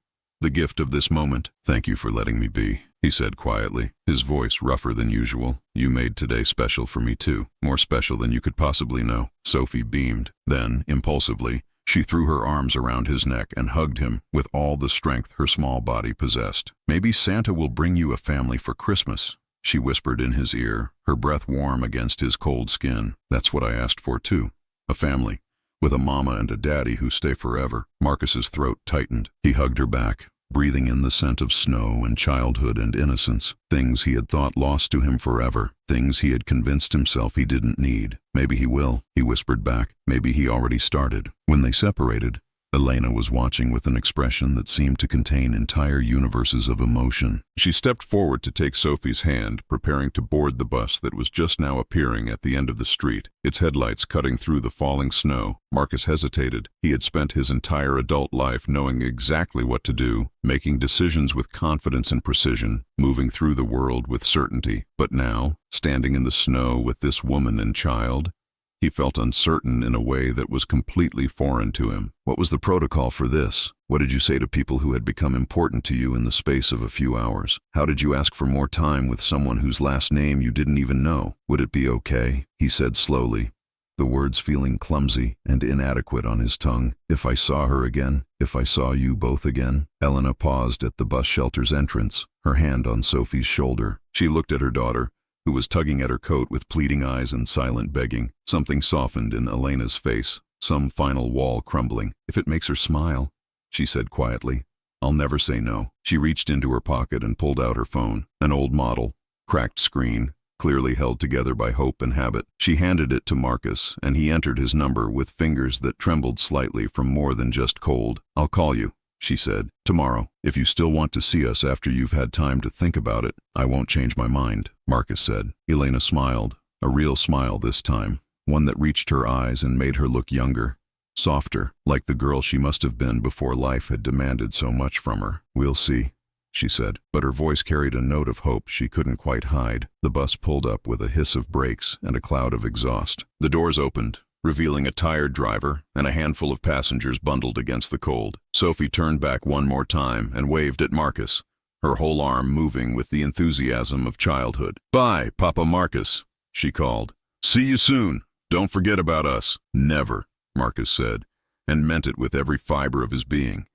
the gift of this moment. Thank you for letting me be, he said quietly, his voice rougher than usual. You made today special for me too, more special than you could possibly know. Sophie beamed. Then, impulsively, she threw her arms around his neck and hugged him with all the strength her small body possessed. Maybe Santa will bring you a family for Christmas, she whispered in his ear, her breath warm against his cold skin. That's what I asked for too, a family, with a mama and a daddy who stay forever. Marcus's throat tightened. He hugged her back, breathing in the scent of snow and childhood and innocence, things he had thought lost to him forever, things he had convinced himself he didn't need. Maybe he will, he whispered back. Maybe he already started. When they separated, Elena was watching with an expression that seemed to contain entire universes of emotion. She stepped forward to take Sophie's hand, preparing to board the bus that was just now appearing at the end of the street, its headlights cutting through the falling snow. Marcus hesitated. He had spent his entire adult life knowing exactly what to do, making decisions with confidence and precision, moving through the world with certainty. But now, standing in the snow with this woman and child, he felt uncertain in a way that was completely foreign to him. What was the protocol for this? What did you say to people who had become important to you in the space of a few hours? How did you ask for more time with someone whose last name you didn't even know? Would it be okay? He said slowly, the words feeling clumsy and inadequate on his tongue. If I saw her again, if I saw you both again. Elena paused at the bus shelter's entrance, her hand on Sophie's shoulder. She looked at her daughter, who was tugging at her coat with pleading eyes and silent begging. Something softened in Elena's face, some final wall crumbling. If it makes her smile, she said quietly, I'll never say no. She reached into her pocket and pulled out her phone, an old model, cracked screen, clearly held together by hope and habit. She handed it to Marcus, and he entered his number with fingers that trembled slightly from more than just cold. I'll call you, she said, tomorrow. If you still want to see us after you've had time to think about it, I won't change my mind, Marcus said. Elena smiled, a real smile this time, one that reached her eyes and made her look younger, softer, like the girl she must have been before life had demanded so much from her. We'll see, she said, but her voice carried a note of hope she couldn't quite hide. The bus pulled up with a hiss of brakes and a cloud of exhaust. The doors opened, revealing a tired driver and a handful of passengers bundled against the cold. Sophie turned back one more time and waved at Marcus, her whole arm moving with the enthusiasm of childhood. Bye, Papa Marcus, she called. See you soon. Don't forget about us. Never, Marcus said, and meant it with every fiber of his being.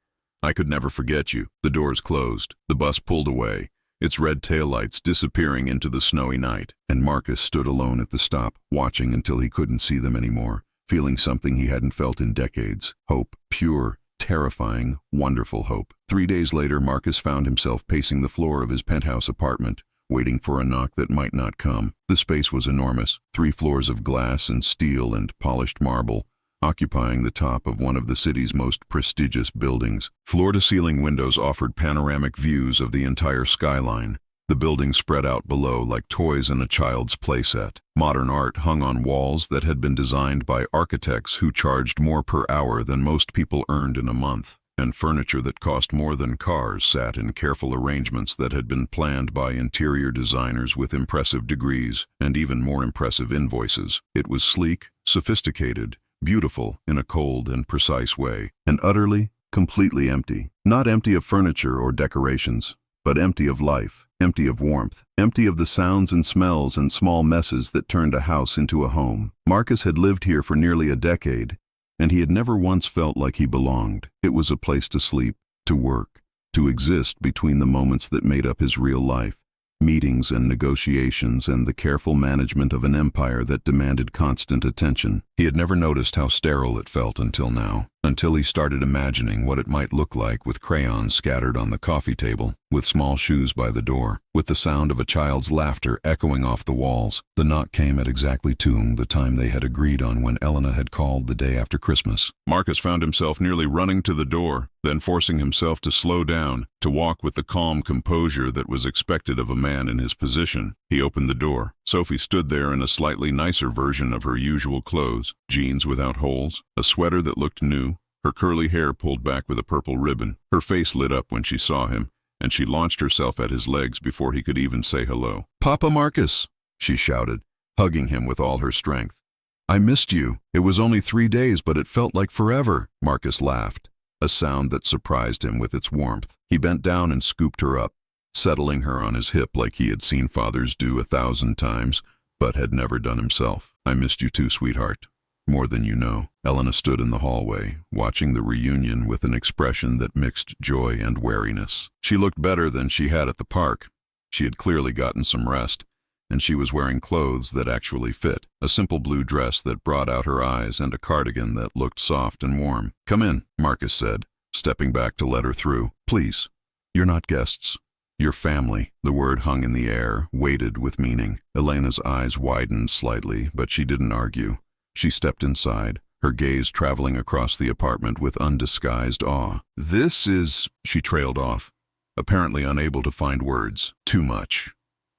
I could never forget you. The doors closed. The bus pulled away, its red taillights disappearing into the snowy night, and Marcus stood alone at the stop, watching until he couldn't see them anymore, feeling something he hadn't felt in decades. Hope, pure, terrifying, wonderful hope. 3 days later, Marcus found himself pacing the floor of his penthouse apartment, waiting for a knock that might not come. The space was enormous, 3 floors of glass and steel and polished marble, occupying the top of one of the city's most prestigious buildings. Floor-to-ceiling windows offered panoramic views of the entire skyline. The building spread out below like toys in a child's playset. Modern art hung on walls that had been designed by architects who charged more per hour than most people earned in a month. And furniture that cost more than cars sat in careful arrangements that had been planned by interior designers with impressive degrees and even more impressive invoices. It was sleek, sophisticated, beautiful in a cold and precise way, and utterly, completely empty. Not empty of furniture or decorations, but empty of life, empty of warmth, empty of the sounds and smells and small messes that turned a house into a home. Marcus had lived here for nearly a decade, and he had never once felt like he belonged. It was a place to sleep, to work, to exist between the moments that made up his real life, meetings and negotiations and the careful management of an empire that demanded constant attention. He had never noticed how sterile it felt until now, until he started imagining what it might look like with crayons scattered on the coffee table, with small shoes by the door, with the sound of a child's laughter echoing off the walls. The knock came at exactly 2, the time they had agreed on when Elena had called the day after Christmas. Marcus found himself nearly running to the door, then forcing himself to slow down, to walk with the calm composure that was expected of a man in his position. He opened the door. Sophie stood there in a slightly nicer version of her usual clothes, jeans without holes, a sweater that looked new, her curly hair pulled back with a purple ribbon. Her face lit up when she saw him, and she launched herself at his legs before he could even say hello. "Papa Marcus," she shouted, hugging him with all her strength. "I missed you. It was only 3 days, but it felt like forever." Marcus laughed, a sound that surprised him with its warmth. He bent down and scooped her up, settling her on his hip like he had seen fathers do 1,000 times, but had never done himself. "I missed you too, sweetheart. More than you know." Elena stood in the hallway, watching the reunion with an expression that mixed joy and wariness. She looked better than she had at the park. She had clearly gotten some rest, and she was wearing clothes that actually fit, a simple blue dress that brought out her eyes and a cardigan that looked soft and warm. "Come in," Marcus said, stepping back to let her through. "Please. You're not guests. You're family." The word hung in the air, weighted with meaning. Elena's eyes widened slightly, but she didn't argue. She stepped inside, her gaze traveling across the apartment with undisguised awe. "This is—" she trailed off, apparently unable to find words. "Too much."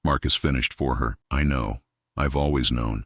Marcus finished for her. "I know. I've always known.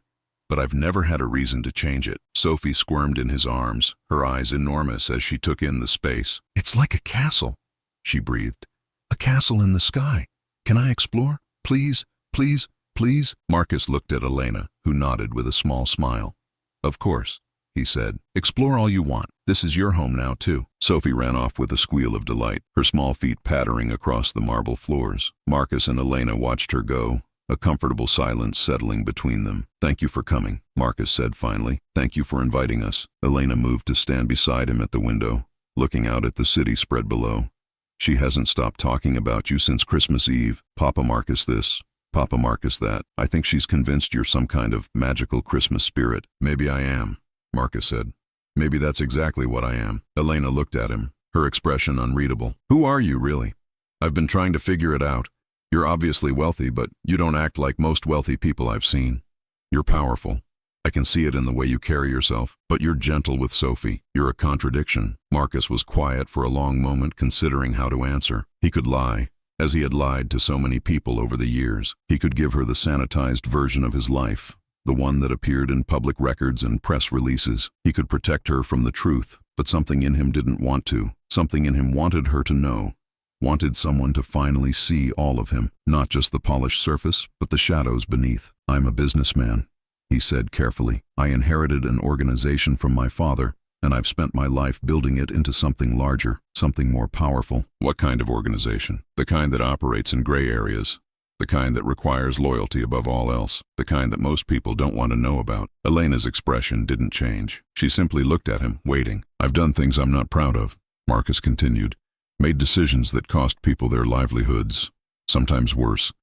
But I've never had a reason to change it." Sophie squirmed in his arms, her eyes enormous as she took in the space. "It's like a castle," she breathed. "A castle in the sky. Can I explore? Please, please, please?" Marcus looked at Elena, who nodded with a small smile. "Of course," he said. "Explore all you want. This is your home now, too." Sophie ran off with a squeal of delight, her small feet pattering across the marble floors. Marcus and Elena watched her go, a comfortable silence settling between them. "Thank you for coming," Marcus said finally. "Thank you for inviting us." Elena moved to stand beside him at the window, looking out at the city spread below. "She hasn't stopped talking about you since Christmas Eve. Papa Marcus this, Papa Marcus that. I think she's convinced you're some kind of magical Christmas spirit." "Maybe I am," Marcus said. "Maybe that's exactly what I am." Elena looked at him, her expression unreadable. "Who are you, really? I've been trying to figure it out. You're obviously wealthy, but you don't act like most wealthy people I've seen. You're powerful. I can see it in the way you carry yourself, but you're gentle with Sophie. You're a contradiction." Marcus was quiet for a long moment, considering how to answer. He could lie, as he had lied to so many people over the years. He could give her the sanitized version of his life, the one that appeared in public records and press releases. He could protect her from the truth, but something in him didn't want to. Something in him wanted her to know, wanted someone to finally see all of him, not just the polished surface, but the shadows beneath. "I'm a businessman," he said carefully. "I inherited an organization from my father, and I've spent my life building it into something larger, something more powerful." "What kind of organization?" "The kind that operates in gray areas. The kind that requires loyalty above all else. The kind that most people don't want to know about." Elena's expression didn't change. She simply looked at him, waiting. "I've done things I'm not proud of," Marcus continued. "Made decisions that cost people their livelihoods, sometimes worse.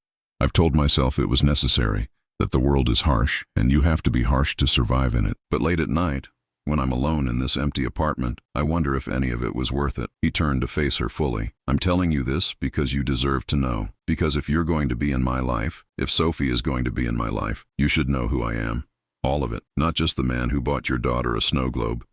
I've told myself it was necessary, that the world is harsh, and you have to be harsh to survive in it. But late at night, When I'm alone in this empty apartment, I wonder if any of it was worth it. He turned to face her fully. I'm telling you this because you deserve to know. Because if you're going to be in my life, if Sophie is going to be in my life, you should know who I am. All of it. Not just the man who bought your daughter a snow globe,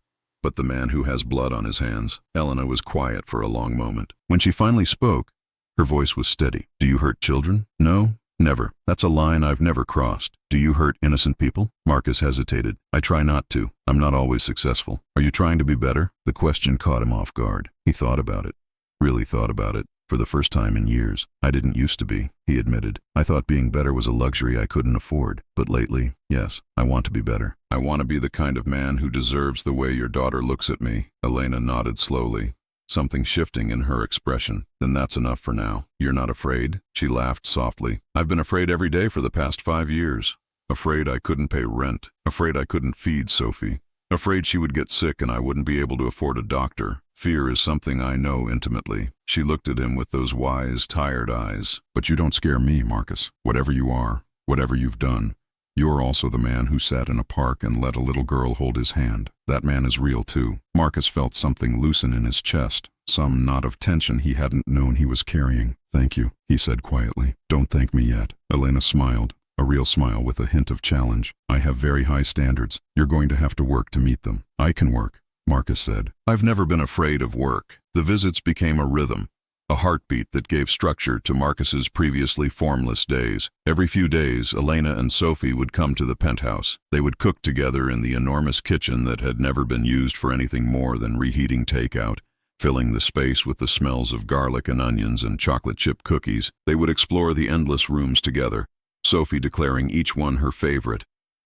but the man who has blood on his hands. Elena was quiet for a long moment. When she finally spoke, her voice was steady. Do you hurt children? No, never. That's a line I've never crossed. Do you hurt innocent people? Marcus hesitated. I try not to. I'm not always successful. Are you trying to be better? The question caught him off guard. He thought about it. Really thought about it. For the first time in years. I didn't used to be, he admitted. I thought being better was a luxury I couldn't afford. But lately, yes, I want to be better. I want to be the kind of man who deserves the way your daughter looks at me. Elena nodded slowly, something shifting in her expression. Then that's enough for now. You're not afraid? She laughed softly. I've been afraid every day for the past 5 years. Afraid I couldn't pay rent. Afraid I couldn't feed Sophie. Afraid she would get sick and I wouldn't be able to afford a doctor. Fear is something I know intimately. She looked at him with those wise, tired eyes. But you don't scare me, Marcus. Whatever you are, whatever you've done, you're also the man who sat in a park and let a little girl hold his hand. That man is real too. Marcus felt something loosen in his chest, some knot of tension he hadn't known he was carrying. Thank you, he said quietly. Don't thank me yet. Elena smiled. A real smile with a hint of challenge. I have very high standards. You're going to have to work to meet them. I can work, Marcus said. I've never been afraid of work. The visits became a rhythm, a heartbeat that gave structure to Marcus's previously formless days. Every few days, Elena and Sophie would come to the penthouse. They would cook together in the enormous kitchen that had never been used for anything more than reheating takeout, filling the space with the smells of garlic and onions and chocolate chip cookies. They would explore the endless rooms together, Sophie declaring each one her favorite,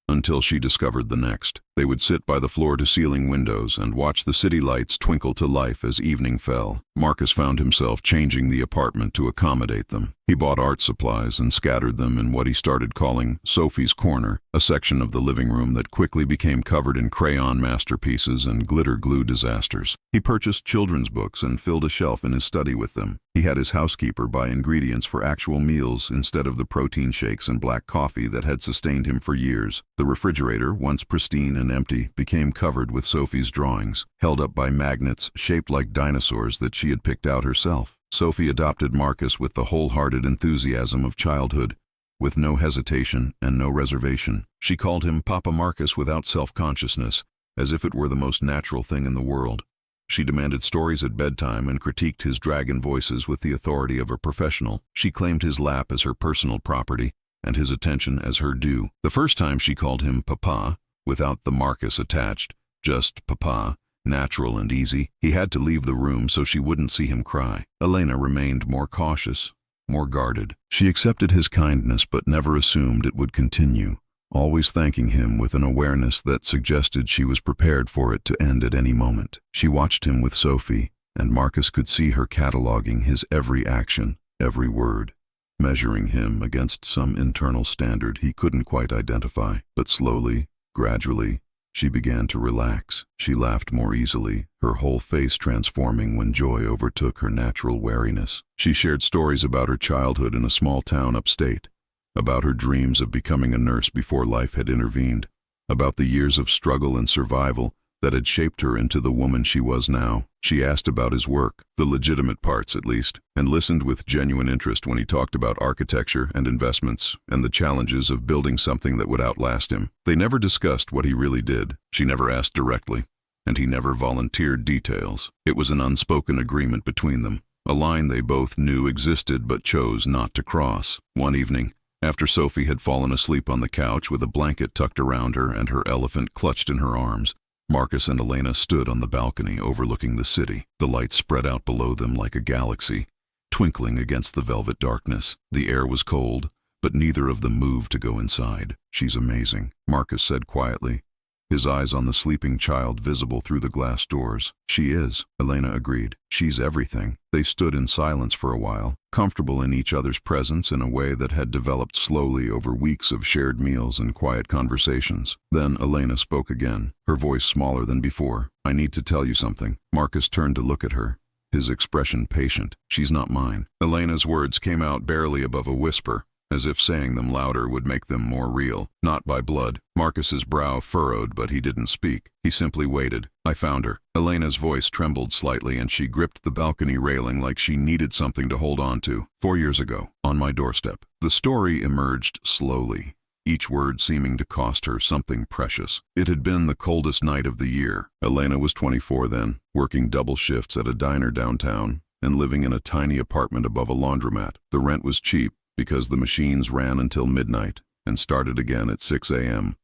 until she discovered the next. They would sit by the floor-to-ceiling windows and watch the city lights twinkle to life as evening fell. Marcus found himself changing the apartment to accommodate them. He bought art supplies and scattered them in what he started calling Sophie's Corner, a section of the living room that quickly became covered in crayon masterpieces and glitter glue disasters. He purchased children's books and filled a shelf in his study with them. He had his housekeeper buy ingredients for actual meals instead of the protein shakes and black coffee that had sustained him for years. The refrigerator, once pristine and empty, became covered with Sophie's drawings, held up by magnets shaped like dinosaurs that she had picked out herself. Sophie adopted Marcus with the wholehearted enthusiasm of childhood, with no hesitation and no reservation. She called him Papa Marcus without self-consciousness, as if it were the most natural thing in the world. She demanded stories at bedtime and critiqued his dragon voices with the authority of a professional. She claimed his lap as her personal property and his attention as her due. The first time she called him Papa, without the Marcus attached, just Papa, natural and easy. He had to leave the room so she wouldn't see him cry. Elena remained more cautious, more guarded. She accepted his kindness but never assumed it would continue, always thanking him with an awareness that suggested she was prepared for it to end at any moment. She watched him with Sophie, and Marcus could see her cataloging his every action, every word, measuring him against some internal standard he couldn't quite identify. But slowly, gradually, she began to relax. She laughed more easily, her whole face transforming when joy overtook her natural wariness. She shared stories about her childhood in a small town upstate, about her dreams of becoming a nurse before life had intervened, about the years of struggle and survival that had shaped her into the woman she was now. She asked about his work, the legitimate parts at least, and listened with genuine interest when he talked about architecture and investments and the challenges of building something that would outlast him. They never discussed what he really did. She never asked directly, and he never volunteered details. It was an unspoken agreement between them, a line they both knew existed but chose not to cross. One evening, after Sophie had fallen asleep on the couch with a blanket tucked around her and her elephant clutched in her arms, Marcus and Elena stood on the balcony overlooking the city. The lights spread out below them like a galaxy, twinkling against the velvet darkness. The air was cold, but neither of them moved to go inside. "She's amazing," Marcus said quietly, his eyes on the sleeping child visible through the glass doors. "She is," Elena agreed. "She's everything." They stood in silence for a while, comfortable in each other's presence in a way that had developed slowly over weeks of shared meals and quiet conversations. Then Elena spoke again, her voice smaller than before. "I need to tell you something." Marcus turned to look at her, his expression patient. "She's not mine." Elena's words came out barely above a whisper, as if saying them louder would make them more real. Not by blood. Marcus's brow furrowed, but he didn't speak. He simply waited. I found her. Elena's voice trembled slightly, and she gripped the balcony railing like she needed something to hold on to. 4 years ago, on my doorstep. The story emerged slowly, each word seeming to cost her something precious. It had been the coldest night of the year. Elena was 24 then, working double shifts at a diner downtown, and living in a tiny apartment above a laundromat. The rent was cheap because the machines ran until midnight and started again at 6 a.m.,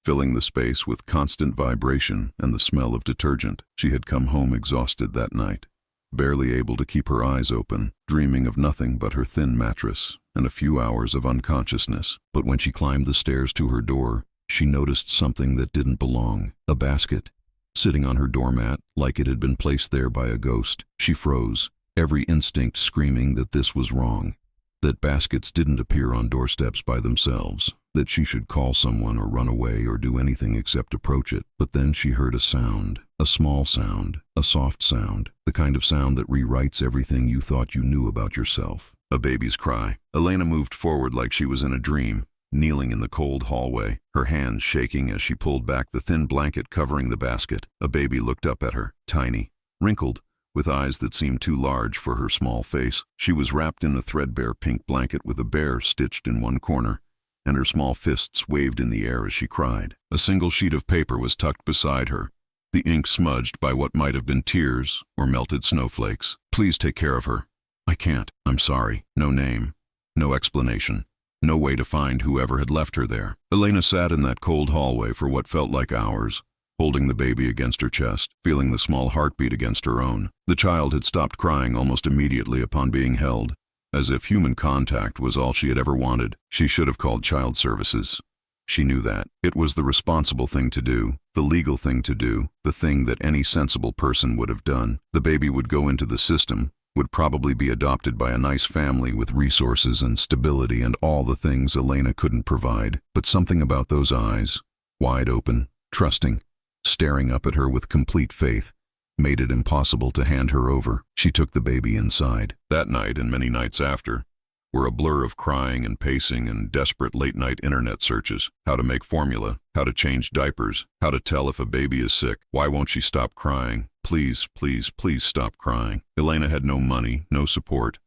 filling the space with constant vibration and the smell of detergent. She had come home exhausted that night, barely able to keep her eyes open, dreaming of nothing but her thin mattress and a few hours of unconsciousness. But when she climbed the stairs to her door, she noticed something that didn't belong. A basket, sitting on her doormat like it had been placed there by a ghost. She froze, every instinct screaming that this was wrong, that baskets didn't appear on doorsteps by themselves, that she should call someone or run away or do anything except approach it. But then she heard a sound, a small sound, a soft sound, the kind of sound that rewrites everything you thought you knew about yourself. A baby's cry. Elena moved forward like she was in a dream, kneeling in the cold hallway, her hands shaking as she pulled back the thin blanket covering the basket. A baby looked up at her, tiny, wrinkled, with eyes that seemed too large for her small face. She was wrapped in a threadbare pink blanket with a bear stitched in one corner, and her small fists waved in the air as she cried. A single sheet of paper was tucked beside her, the ink smudged by what might have been tears or melted snowflakes. Please take care of her. I can't. I'm sorry. No name, no explanation, no way to find whoever had left her there. Elena sat in that cold hallway for what felt like hours, holding the baby against her chest, feeling the small heartbeat against her own. The child had stopped crying almost immediately upon being held, as if human contact was all she had ever wanted. She should have called child services. She knew that. It was the responsible thing to do, the legal thing to do, the thing that any sensible person would have done. The baby would go into the system, would probably be adopted by a nice family with resources and stability and all the things Elena couldn't provide. But something about those eyes, wide open, trusting, staring up at her with complete faith, made it impossible to hand her over. She took the baby inside. That night and many nights after were a blur of crying and pacing and desperate late-night internet searches. How to make formula, how to change diapers, how to tell if a baby is sick. Why won't she stop crying? Please, please, please stop crying. Elena had no money, no support,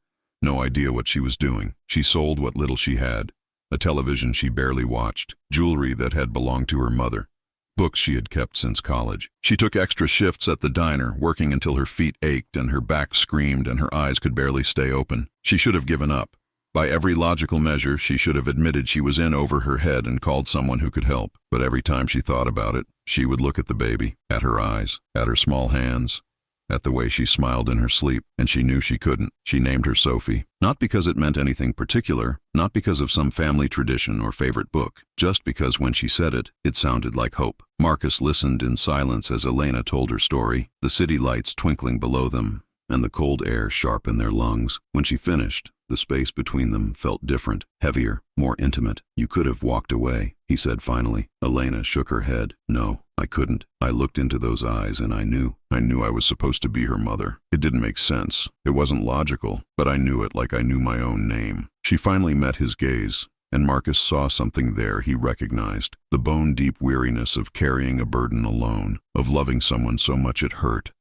no idea what she was doing. She sold what little she had, a television she barely watched, jewelry that had belonged to her mother, books she had kept since college. She took extra shifts at the diner, working until her feet ached and her back screamed and her eyes could barely stay open. She should have given up. By every logical measure, she should have admitted she was in over her head and called someone who could help. But every time she thought about it, she would look at the baby, at her eyes, at her small hands, at the way she smiled in her sleep, and she knew she couldn't. She named her Sophie, not because it meant anything particular, not because of some family tradition or favorite book, just because when she said it, it sounded like hope. Marcus listened in silence as Elena told her story, the city lights twinkling below them, and the cold air sharp in their lungs. When she finished, the space between them felt different, heavier, more intimate. You could have walked away, he said finally. Elena shook her head. No, I couldn't. I looked into those eyes and I knew I was supposed to be her mother. It didn't make sense. It wasn't logical, but I knew it like I knew my own name. She finally met his gaze, and Marcus saw something there he recognized. The bone-deep weariness of carrying a burden alone, of loving someone so much it hurt,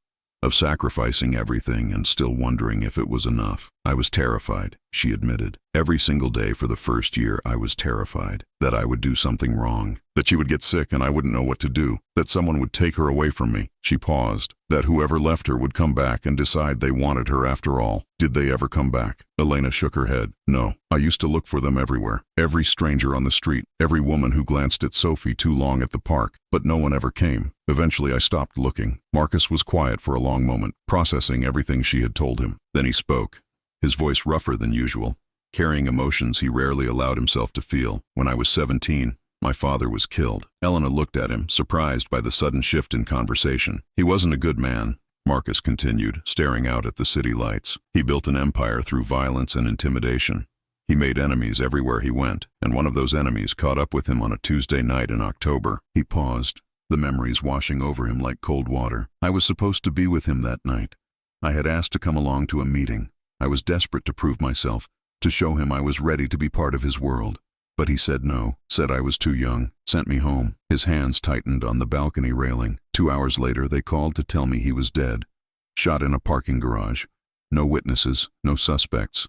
of sacrificing everything and still wondering if it was enough. I was terrified, she admitted. Every single day for the first year I was terrified that I would do something wrong, that she would get sick and I wouldn't know what to do, that someone would take her away from me. She paused, that whoever left her would come back and decide they wanted her after all. Did they ever come back? Elena shook her head. No, I used to look for them everywhere. Every stranger on the street, every woman who glanced at Sophie too long at the park, but no one ever came. Eventually I stopped looking. Marcus was quiet for a long moment, processing everything she had told him. Then he spoke, his voice rougher than usual, carrying emotions he rarely allowed himself to feel. When I was 17, my father was killed. Elena looked at him, surprised by the sudden shift in conversation. He wasn't a good man, Marcus continued, staring out at the city lights. He built an empire through violence and intimidation. He made enemies everywhere he went, and one of those enemies caught up with him on a Tuesday night in October. He paused, the memories washing over him like cold water. I was supposed to be with him that night. I had asked to come along to a meeting. I was desperate to prove myself, to show him I was ready to be part of his world. But he said no, said I was too young, sent me home. His hands tightened on the balcony railing. 2 hours later, they called to tell me he was dead. Shot in a parking garage. No witnesses, no suspects.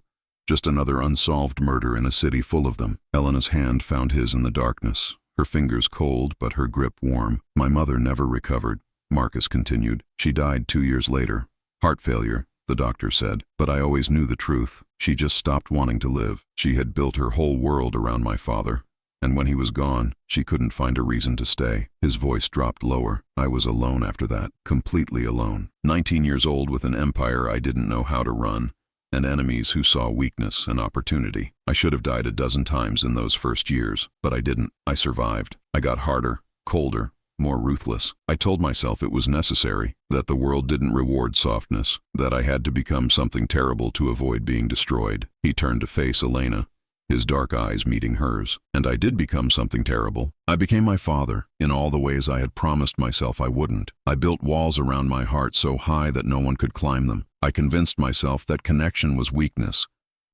Just another unsolved murder in a city full of them. Elena's hand found his in the darkness, her fingers cold but her grip warm. My mother never recovered, Marcus continued. She died 2 years later. Heart failure, the doctor said. But I always knew the truth. She just stopped wanting to live. She had built her whole world around my father. And when he was gone, she couldn't find a reason to stay. His voice dropped lower. I was alone after that, completely alone. 19 years old with an empire I didn't know how to run, and enemies who saw weakness and opportunity. I should have died a dozen times in those first years, but I didn't. I survived. I got harder, colder, more ruthless. I told myself it was necessary, that the world didn't reward softness, that I had to become something terrible to avoid being destroyed. He turned to face Elena, his dark eyes meeting hers. And I did become something terrible. I became my father, in all the ways I had promised myself I wouldn't. I built walls around my heart so high that no one could climb them. I convinced myself that connection was weakness,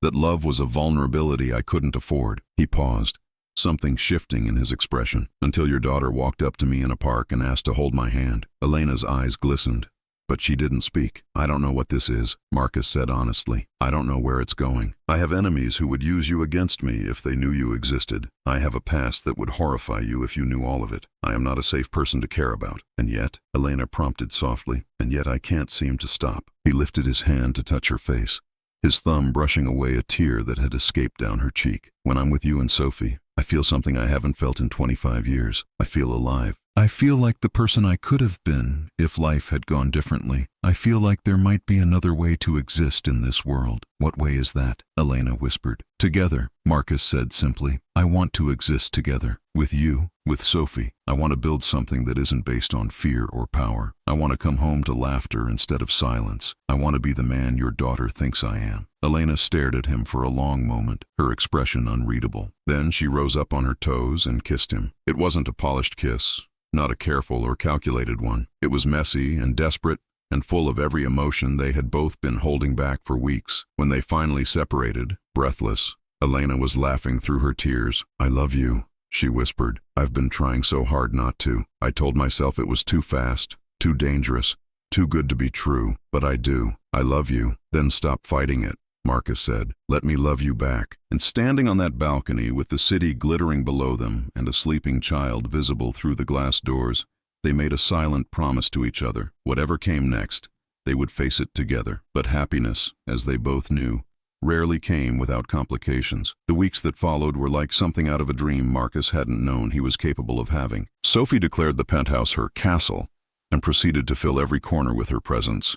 that love was a vulnerability I couldn't afford. He paused, something shifting in his expression, until your daughter walked up to me in a park and asked to hold my hand. Elena's eyes glistened, but she didn't speak. I don't know what this is, Marcus said honestly. I don't know where it's going. I have enemies who would use you against me if they knew you existed. I have a past that would horrify you if you knew all of it. I am not a safe person to care about. And yet, Elena prompted softly, and yet I can't seem to stop. He lifted his hand to touch her face, his thumb brushing away a tear that had escaped down her cheek. When I'm with you and Sophie, I feel something I haven't felt in 25 years. I feel alive. I feel like the person I could have been if life had gone differently. I feel like there might be another way to exist in this world. What way is that? Elena whispered. Together, Marcus said simply. I want to exist together. With you, with Sophie. I want to build something that isn't based on fear or power. I want to come home to laughter instead of silence. I want to be the man your daughter thinks I am. Elena stared at him for a long moment, her expression unreadable. Then she rose up on her toes and kissed him. It wasn't a polished kiss, not a careful or calculated one. It was messy and desperate and full of every emotion they had both been holding back for weeks. When they finally separated, breathless, Elena was laughing through her tears. I love you, she whispered. I've been trying so hard not to. I told myself it was too fast, too dangerous, too good to be true. But I do. I love you. Then stop fighting it, Marcus said. Let me love you back. And standing on that balcony with the city glittering below them and a sleeping child visible through the glass doors, they made a silent promise to each other. Whatever came next, they would face it together. But happiness, as they both knew, rarely came without complications. The weeks that followed were like something out of a dream Marcus hadn't known he was capable of having. Sophie declared the penthouse her castle and proceeded to fill every corner with her presence.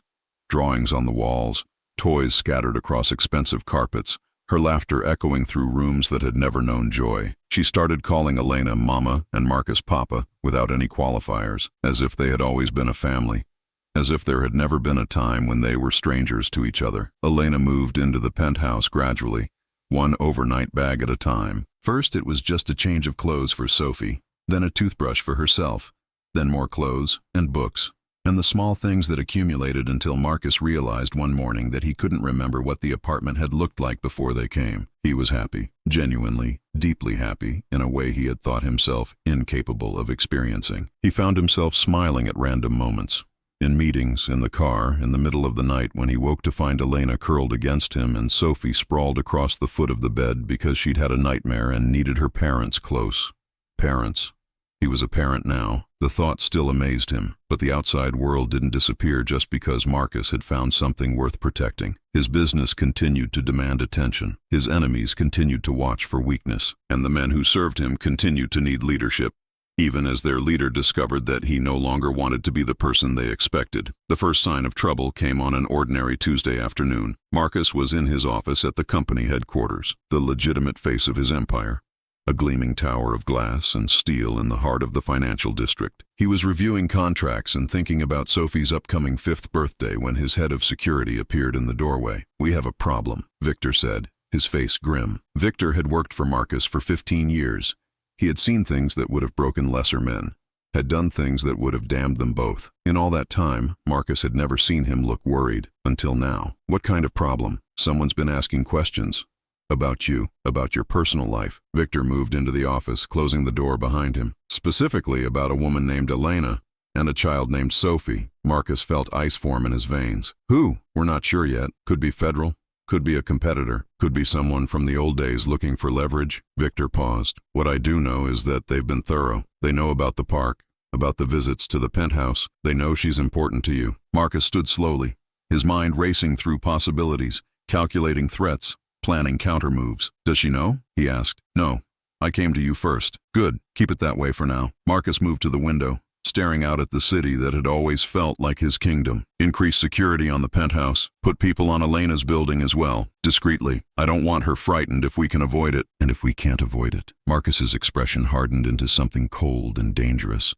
Drawings on the walls, toys scattered across expensive carpets, her laughter echoing through rooms that had never known joy. She started calling Elena Mama and Marcus Papa without any qualifiers, as if they had always been a family, as if there had never been a time when they were strangers to each other. Elena moved into the penthouse gradually, one overnight bag at a time. First it was just a change of clothes for Sophie, then a toothbrush for herself, then more clothes and books, and the small things that accumulated until Marcus realized one morning that he couldn't remember what the apartment had looked like before they came. He was happy, genuinely, deeply happy, in a way he had thought himself incapable of experiencing. He found himself smiling at random moments. In meetings, in the car, in the middle of the night when he woke to find Elena curled against him and Sophie sprawled across the foot of the bed because she'd had a nightmare and needed her parents close. Parents. He was a parent now. The thought still amazed him, but the outside world didn't disappear just because Marcus had found something worth protecting. His business continued to demand attention. His enemies continued to watch for weakness, and the men who served him continued to need leadership, even as their leader discovered that he no longer wanted to be the person they expected. The first sign of trouble came on an ordinary Tuesday afternoon. Marcus was in his office at the company headquarters, the legitimate face of his empire. A gleaming tower of glass and steel in the heart of the financial district. He was reviewing contracts and thinking about Sophie's upcoming 5th birthday when his head of security appeared in the doorway. We have a problem, Victor said, his face grim. Victor had worked for Marcus for 15 years. He had seen things that would have broken lesser men, had done things that would have damned them both. In all that time, Marcus had never seen him look worried, until now. What kind of problem? Someone's been asking questions. About you, about your personal life. Victor moved into the office, closing the door behind him. Specifically about a woman named Elena and a child named Sophie. Marcus felt ice form in his veins. Who? We're not sure yet. Could be federal. Could be a competitor. Could be someone from the old days looking for leverage. Victor paused. What I do know is that they've been thorough. They know about the park, about the visits to the penthouse. They know she's important to you. Marcus stood slowly, his mind racing through possibilities, calculating threats, planning countermoves. Does she know? He asked. No. I came to you first. Good. Keep it that way for now. Marcus moved to the window, staring out at the city that had always felt like his kingdom. Increase security on the penthouse. Put people on Elena's building as well, discreetly. I don't want her frightened if we can avoid it. And if we can't avoid it. Marcus's expression hardened into something cold and dangerous.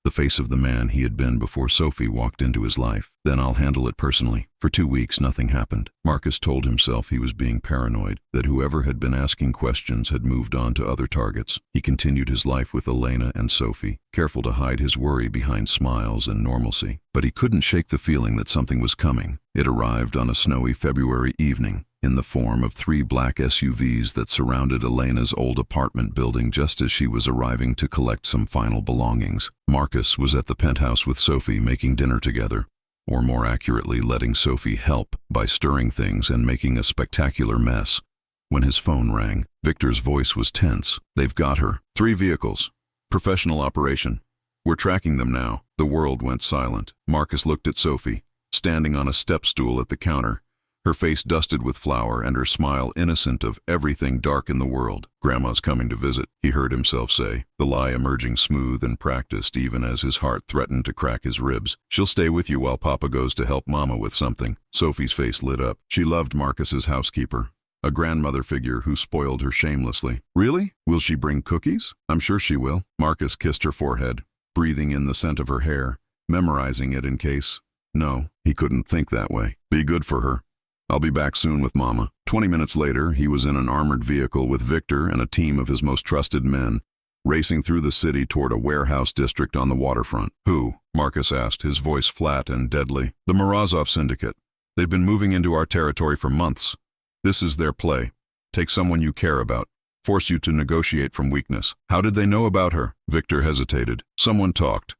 The face of the man he had been before Sophie walked into his life. Then I'll handle it personally. For 2 weeks, nothing happened. Marcus told himself he was being paranoid, that whoever had been asking questions had moved on to other targets. He continued his life with Elena and Sophie, careful to hide his worry behind smiles and normalcy. But he couldn't shake the feeling that something was coming. It arrived on a snowy February evening, in the form of 3 black SUVs that surrounded Elena's old apartment building just as she was arriving to collect some final belongings. Marcus was at the penthouse with Sophie making dinner together, or more accurately letting Sophie help by stirring things and making a spectacular mess. When his phone rang, Victor's voice was tense. They've got her. 3 vehicles. Professional operation. We're tracking them now. The world went silent. Marcus looked at Sophie, standing on a step stool at the counter, her face dusted with flour and her smile innocent of everything dark in the world. Grandma's coming to visit, he heard himself say, the lie emerging smooth and practiced even as his heart threatened to crack his ribs. She'll stay with you while Papa goes to help Mama with something. Sophie's face lit up. She loved Marcus's housekeeper, a grandmother figure who spoiled her shamelessly. Really? Will she bring cookies? I'm sure she will. Marcus kissed her forehead, breathing in the scent of her hair, memorizing it in case. No, he couldn't think that way. Be good for her. I'll be back soon with Mama. 20 minutes later, he was in an armored vehicle with Victor and a team of his most trusted men, racing through the city toward a warehouse district on the waterfront. Who? Marcus asked, his voice flat and deadly. The Morozov Syndicate. They've been moving into our territory for months. This is their play. Take someone you care about. Force you to negotiate from weakness. How did they know about her? Victor hesitated. Someone talked.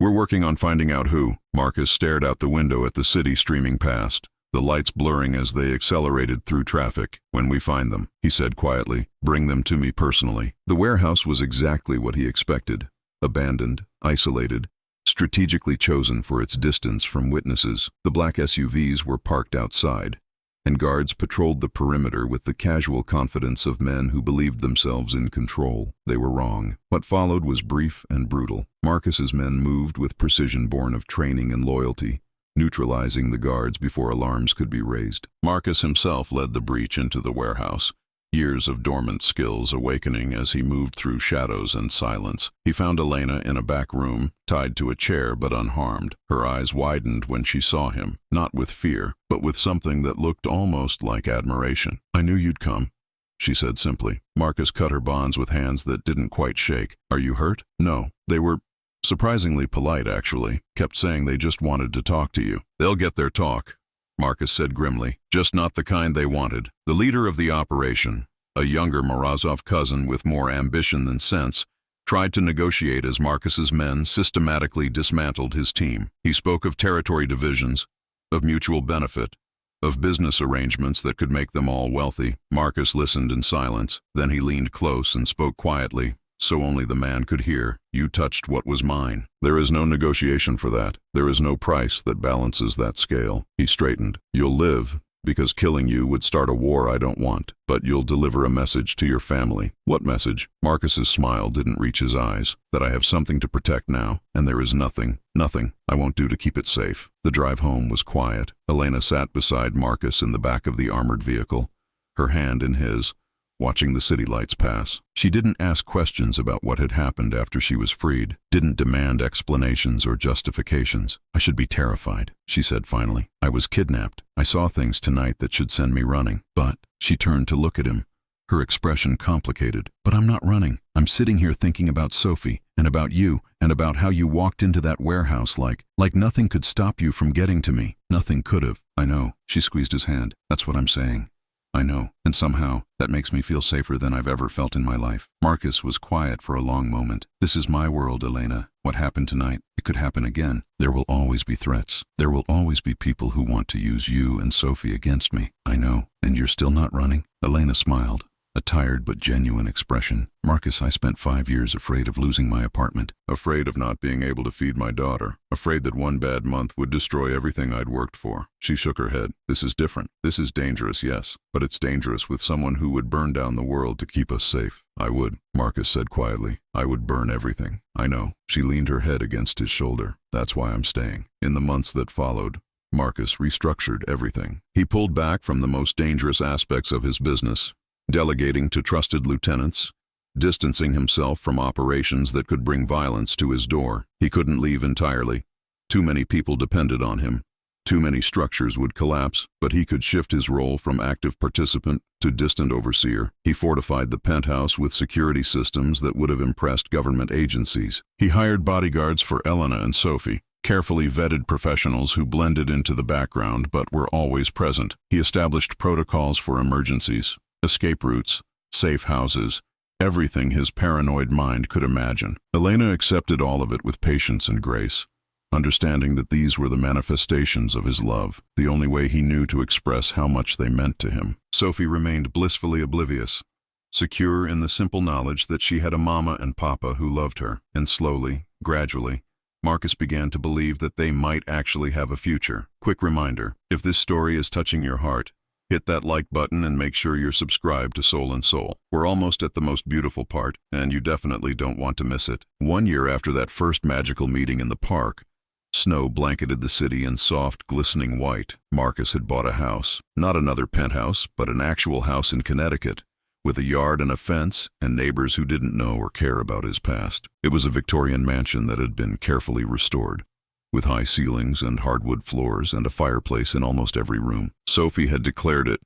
We're working on finding out who. Marcus stared out the window at the city streaming past, the lights blurring as they accelerated through traffic. When we find them, he said quietly, bring them to me personally. The warehouse was exactly what he expected. Abandoned, isolated, strategically chosen for its distance from witnesses. The black SUVs were parked outside, and guards patrolled the perimeter with the casual confidence of men who believed themselves in control. They were wrong. What followed was brief and brutal. Marcus's men moved with precision born of training and loyalty, neutralizing the guards before alarms could be raised. Marcus himself led the breach into the warehouse, years of dormant skills awakening as he moved through shadows and silence. He found Elena in a back room, tied to a chair but unharmed. Her eyes widened when she saw him, not with fear, but with something that looked almost like admiration. I knew you'd come, she said simply. Marcus cut her bonds with hands that didn't quite shake. Are you hurt? No. They were surprisingly polite, actually. Kept saying they just wanted to talk to you. They'll get their talk, Marcus said grimly. Just not the kind they wanted. The leader of the operation, a younger Morozov cousin with more ambition than sense, tried to negotiate as Marcus's men systematically dismantled his team. He spoke of territory divisions, of mutual benefit, of business arrangements that could make them all wealthy. Marcus listened in silence. Then he leaned close and spoke quietly, so only the man could hear. You touched what was mine. There is no negotiation for that. There is no price that balances that scale. He straightened. You'll live, because killing you would start a war I don't want. But you'll deliver a message to your family. What message? Marcus's smile didn't reach his eyes. That I have something to protect now, and there is nothing I won't do to keep it safe. The drive home was quiet. Elena sat beside Marcus in the back of the armored vehicle, her hand in his, watching the city lights pass. She didn't ask questions about what had happened after she was freed, didn't demand explanations or justifications. I should be terrified, she said finally. I was kidnapped. I saw things tonight that should send me running. But, she turned to look at him, her expression complicated. But I'm not running. I'm sitting here thinking about Sophie, and about you, and about how you walked into that warehouse like nothing could stop you from getting to me. Nothing could have. I know. She squeezed his hand. That's what I'm saying. I know, and somehow, that makes me feel safer than I've ever felt in my life. Marcus was quiet for a long moment. This is my world, Elena. What happened tonight? It could happen again. There will always be threats. There will always be people who want to use you and Sophie against me. I know. And you're still not running? Elena smiled. A tired but genuine expression. Marcus, I spent 5 years afraid of losing my apartment. Afraid of not being able to feed my daughter. Afraid that one bad month would destroy everything I'd worked for. She shook her head. This is different. This is dangerous, yes. But it's dangerous with someone who would burn down the world to keep us safe. I would, Marcus said quietly. I would burn everything. I know. She leaned her head against his shoulder. That's why I'm staying. In the months that followed, Marcus restructured everything. He pulled back from the most dangerous aspects of his business, delegating to trusted lieutenants, distancing himself from operations that could bring violence to his door. He couldn't leave entirely. Too many people depended on him. Too many structures would collapse, but he could shift his role from active participant to distant overseer. He fortified the penthouse with security systems that would have impressed government agencies. He hired bodyguards for Elena and Sophie, carefully vetted professionals who blended into the background but were always present. He established protocols for emergencies, escape routes, safe houses, everything his paranoid mind could imagine. Elena accepted all of it with patience and grace, understanding that these were the manifestations of his love, the only way he knew to express how much they meant to him. Sophie remained blissfully oblivious, secure in the simple knowledge that she had a mama and papa who loved her. And slowly, gradually, Marcus began to believe that they might actually have a future. Quick reminder, if this story is touching your heart, hit that like button and make sure you're subscribed to Soul and Soul. We're almost at the most beautiful part, and you definitely don't want to miss it. 1 year after that first magical meeting in the park, snow blanketed the city in soft, glistening white. Marcus had bought a house. Not another penthouse, but an actual house in Connecticut, with a yard and a fence, and neighbors who didn't know or care about his past. It was a Victorian mansion that had been carefully restored, with high ceilings and hardwood floors and a fireplace in almost every room. Sophie had declared it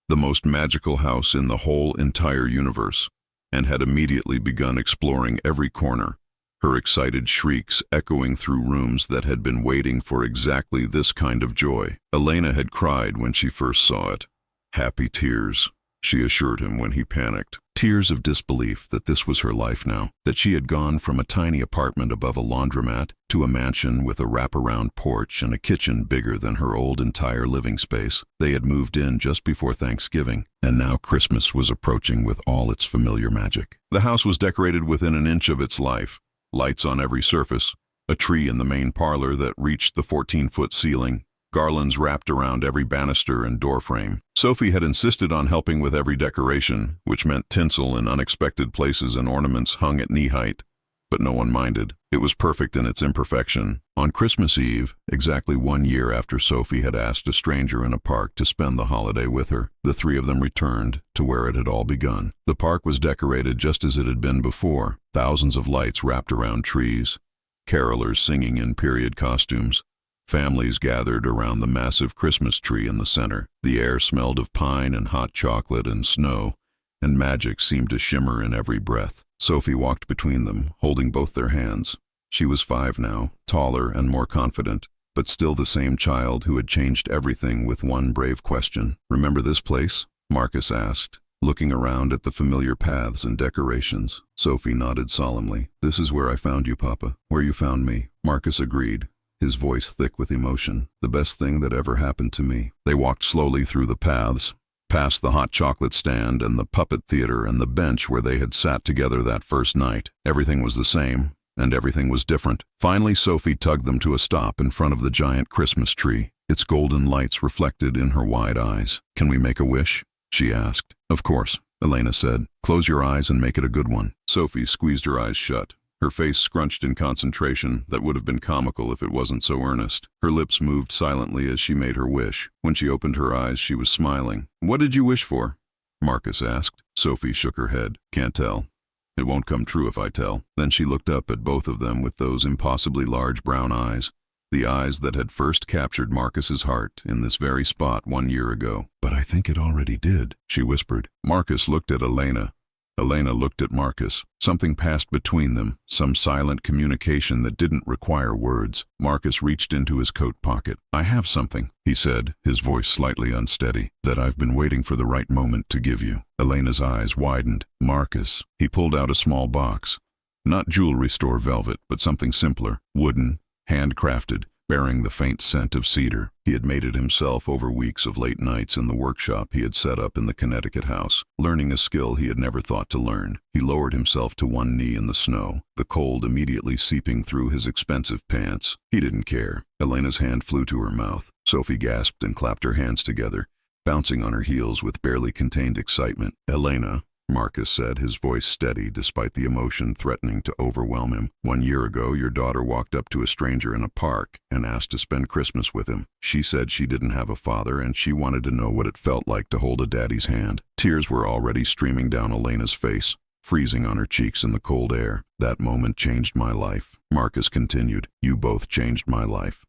the most magical house in the whole entire universe, and had immediately begun exploring every corner, her excited shrieks echoing through rooms that had been waiting for exactly this kind of joy. Elena had cried when she first saw it. Happy tears, she assured him when he panicked. Tears of disbelief that this was her life now, that she had gone from a tiny apartment above a laundromat to a mansion with a wraparound porch and a kitchen bigger than her old entire living space. They had moved in just before Thanksgiving, and now Christmas was approaching with all its familiar magic. The house was decorated within an inch of its life, lights on every surface, a tree in the main parlor that reached the 14-foot ceiling, garlands wrapped around every banister and doorframe. Sophie had insisted on helping with every decoration, which meant tinsel in unexpected places and ornaments hung at knee-height, but no one minded. It was perfect in its imperfection. On Christmas Eve, exactly 1 year after Sophie had asked a stranger in a park to spend the holiday with her, the three of them returned to where it had all begun. The park was decorated just as it had been before, thousands of lights wrapped around trees, carolers singing in period costumes, families gathered around the massive Christmas tree in the center. The air smelled of pine and hot chocolate and snow, and magic seemed to shimmer in every breath. Sophie walked between them, holding both their hands. She was 5 now, taller and more confident, but still the same child who had changed everything with one brave question. "Remember this place?" Marcus asked, looking around at the familiar paths and decorations. Sophie nodded solemnly. "This is where I found you, Papa. Where you found me." Marcus agreed, his voice thick with emotion. "The best thing that ever happened to me." They walked slowly through the paths, past the hot chocolate stand and the puppet theater and the bench where they had sat together that first night. Everything was the same, and everything was different. Finally, Sophie tugged them to a stop in front of the giant Christmas tree, its golden lights reflected in her wide eyes. "Can we make a wish?" she asked. "Of course," Elena said. "Close your eyes and make it a good one." Sophie squeezed her eyes shut, her face scrunched in concentration that would have been comical if it wasn't so earnest. Her lips moved silently as she made her wish. When she opened her eyes, she was smiling. "What did you wish for?" Marcus asked. Sophie shook her head. "Can't tell. It won't come true if I tell." Then she looked up at both of them with those impossibly large brown eyes, the eyes that had first captured Marcus's heart in this very spot 1 year ago. "But I think it already did," she whispered. Marcus looked at Elena, Elena looked at Marcus. Something passed between them, some silent communication that didn't require words. Marcus reached into his coat pocket. "I have something," he said, his voice slightly unsteady, "that I've been waiting for the right moment to give you." Elena's eyes widened. "Marcus." He pulled out a small box. Not jewelry store velvet, but something simpler, wooden, handcrafted, bearing the faint scent of cedar. He had made it himself over weeks of late nights in the workshop he had set up in the Connecticut house, learning a skill he had never thought to learn. He lowered himself to one knee in the snow, the cold immediately seeping through his expensive pants. He didn't care. Elena's hand flew to her mouth. Sophie gasped and clapped her hands together, bouncing on her heels with barely contained excitement. "Elena," Marcus said, his voice steady despite the emotion threatening to overwhelm him. "1 year ago, your daughter walked up to a stranger in a park and asked to spend Christmas with him. She said she didn't have a father and she wanted to know what it felt like to hold a daddy's hand." Tears were already streaming down Elena's face, freezing on her cheeks in the cold air. "That moment changed my life," Marcus continued. "You both changed my life.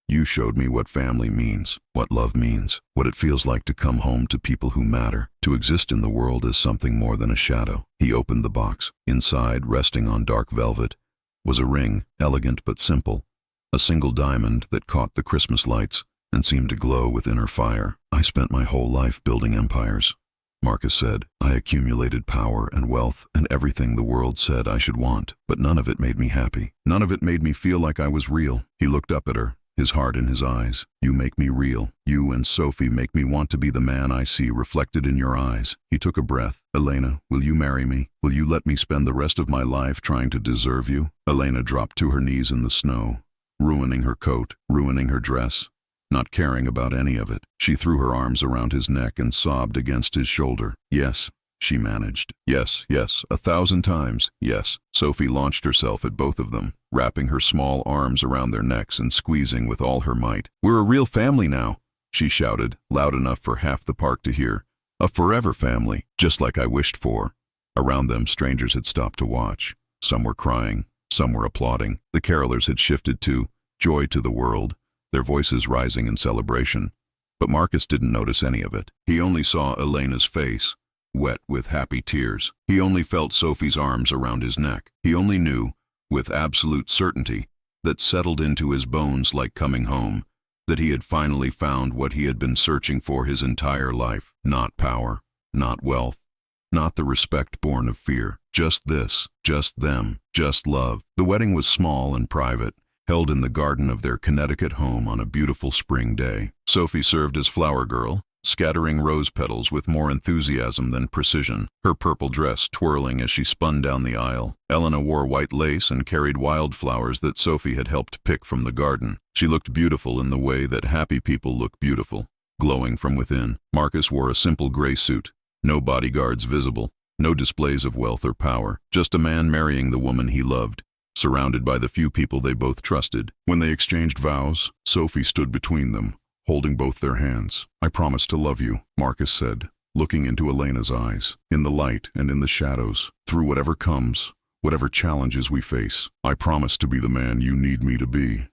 You showed me what family means, what love means, what it feels like to come home to people who matter, to exist in the world as something more than a shadow." He opened the box. Inside, resting on dark velvet, was a ring, elegant but simple, a single diamond that caught the Christmas lights and seemed to glow with inner fire. "I spent my whole life building empires," Marcus said. "I accumulated power and wealth and everything the world said I should want, but none of it made me happy. None of it made me feel like I was real." He looked up at her, his heart in his eyes. "You make me real. You and Sophie make me want to be the man I see reflected in your eyes." He took a breath. "Elena, will you marry me? Will you let me spend the rest of my life trying to deserve you?" Elena dropped to her knees in the snow, ruining her coat, ruining her dress, not caring about any of it. She threw her arms around his neck and sobbed against his shoulder. "Yes," she managed. "Yes, yes, 1,000 times, yes." Sophie launched herself at both of them, wrapping her small arms around their necks and squeezing with all her might. "We're a real family now," she shouted, loud enough for half the park to hear. "A forever family, just like I wished for." Around them, strangers had stopped to watch. Some were crying, some were applauding. The carolers had shifted to "Joy to the World," their voices rising in celebration. But Marcus didn't notice any of it. He only saw Elena's face, wet with happy tears. He only felt Sophie's arms around his neck. He only knew, with absolute certainty, that settled into his bones like coming home, that he had finally found what he had been searching for his entire life. Not power, not wealth, not the respect born of fear. Just this, just them, just love. The wedding was small and private, held in the garden of their Connecticut home on a beautiful spring day. Sophie served as flower girl, scattering rose petals with more enthusiasm than precision, her purple dress twirling as she spun down the aisle. Elena wore white lace and carried wildflowers that Sophie had helped pick from the garden. She looked beautiful in the way that happy people look beautiful, glowing from within. Marcus wore a simple gray suit, no bodyguards visible, no displays of wealth or power, just a man marrying the woman he loved, surrounded by the few people they both trusted. When they exchanged vows, Sophie stood between them, holding both their hands. "I promise to love you," Marcus said, looking into Elena's eyes. "In the light and in the shadows, through whatever comes, whatever challenges we face, I promise to be the man you need me to be.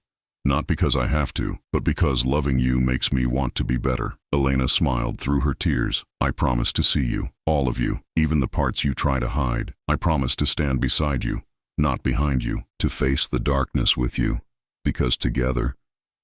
Not because I have to, but because loving you makes me want to be better." Elena smiled through her tears. "I promise to see you, all of you, even the parts you try to hide. I promise to stand beside you, not behind you, to face the darkness with you, because together,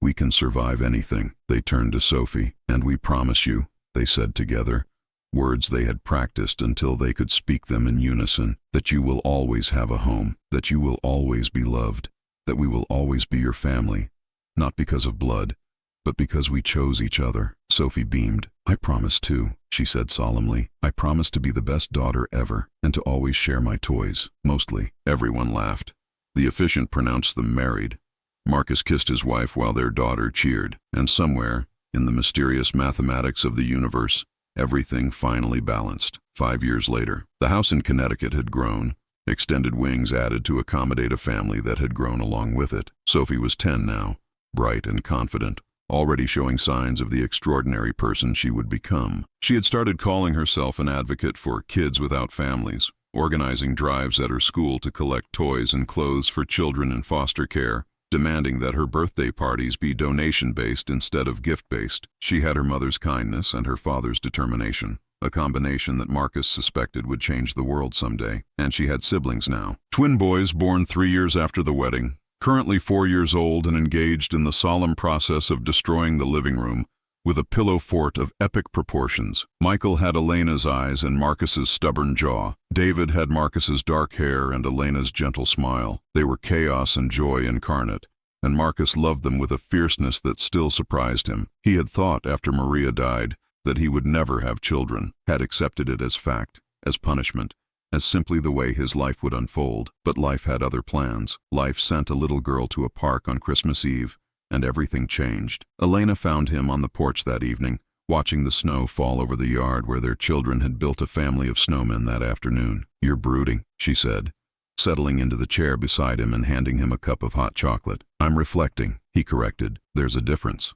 we can survive anything." They turned to Sophie. "And we promise you," they said together, words they had practiced until they could speak them in unison, "that you will always have a home, that you will always be loved, that we will always be your family, not because of blood, but because we chose each other." Sophie beamed. "I promise too," she said solemnly. "I promise to be the best daughter ever, and to always share my toys, mostly." Everyone laughed. The officiant pronounced them married. Marcus kissed his wife while their daughter cheered, and somewhere, in the mysterious mathematics of the universe, everything finally balanced. 5 years later, the house in Connecticut had grown, extended wings added to accommodate a family that had grown along with it. Sophie was 10 now, bright and confident, already showing signs of the extraordinary person she would become. She had started calling herself an advocate for kids without families, organizing drives at her school to collect toys and clothes for children in foster care, demanding that her birthday parties be donation-based instead of gift-based. She had her mother's kindness and her father's determination. a combination that Marcus suspected would change the world someday, and she had siblings now. Twin boys born 3 years after the wedding, currently 4 years old and engaged in the solemn process of destroying the living room with a pillow fort of epic proportions. Michael had Elena's eyes and Marcus's stubborn jaw. David had Marcus's dark hair and Elena's gentle smile. They were chaos and joy incarnate, and Marcus loved them with a fierceness that still surprised him. He had thought, after Maria died, that he would never have children, had accepted it as fact, as punishment, as simply the way his life would unfold. But life had other plans. Life sent a little girl to a park on Christmas Eve, and everything changed. Elena found him on the porch that evening, watching the snow fall over the yard where their children had built a family of snowmen that afternoon. "You're brooding," she said, settling into the chair beside him and handing him a cup of hot chocolate. "I'm reflecting," he corrected. "There's a difference."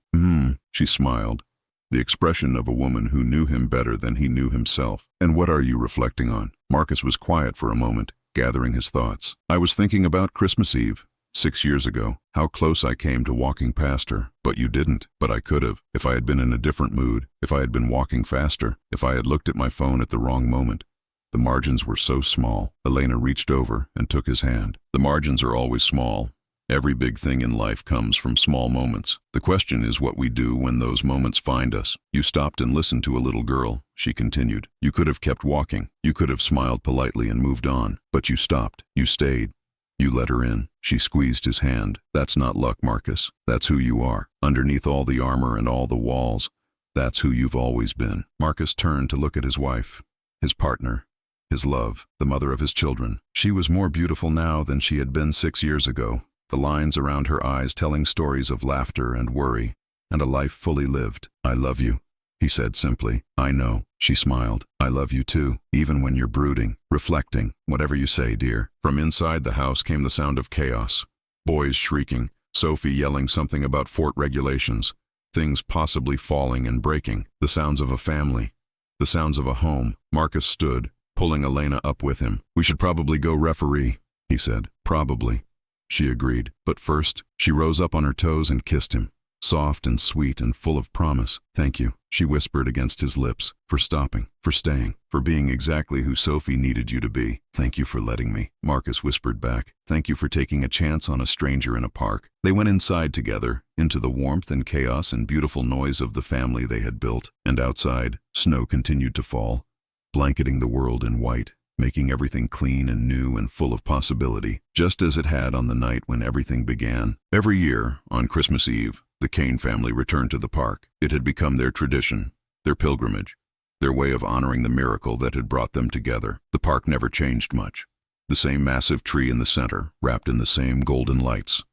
She smiled, the expression of a woman who knew him better than he knew himself. "And what are you reflecting on?" Marcus was quiet for a moment, gathering his thoughts. "I was thinking about Christmas Eve. 6 years ago, how close I came to walking past her. But you didn't. But I could have, if I had been in a different mood, if I had been walking faster, if I had looked at my phone at the wrong moment." The margins were so small. Elena reached over and took his hand. "The margins are always small. Every big thing in life comes from small moments. The question is what we do when those moments find us. You stopped and listened to a little girl," she continued. "You could have kept walking. You could have smiled politely and moved on. But you stopped. You stayed. You let her in." She squeezed his hand. "That's not luck, Marcus. That's who you are. Underneath all the armor and all the walls, that's who you've always been." Marcus turned to look at his wife, his partner, his love, the mother of his children. She was more beautiful now than she had been 6 years ago, the lines around her eyes telling stories of laughter and worry, and a life fully lived. "I love you," he said simply. "I know." She smiled. "I love you too, even when you're brooding, reflecting, whatever you say, dear." From inside the house came the sound of chaos. Boys shrieking, Sophie yelling something about fort regulations, things possibly falling and breaking, the sounds of a family, the sounds of a home. Marcus stood, pulling Elena up with him. "We should probably go referee," he said. "Probably," she agreed. But first, she rose up on her toes and kissed him. Soft and sweet and full of promise. "Thank you," she whispered against his lips, "for stopping, for staying, for being exactly who Sophie needed you to be." "Thank you for letting me," Marcus whispered back. "Thank you for taking a chance on a stranger in a park." They went inside together, into the warmth and chaos and beautiful noise of the family they had built. And outside, snow continued to fall, blanketing the world in white, making everything clean and new and full of possibility, just as it had on the night when everything began. Every year, on Christmas Eve, the Kane family returned to the park. It had become their tradition, their pilgrimage, their way of honoring the miracle that had brought them together. The park never changed much. The same massive tree in the center, wrapped in the same golden lights.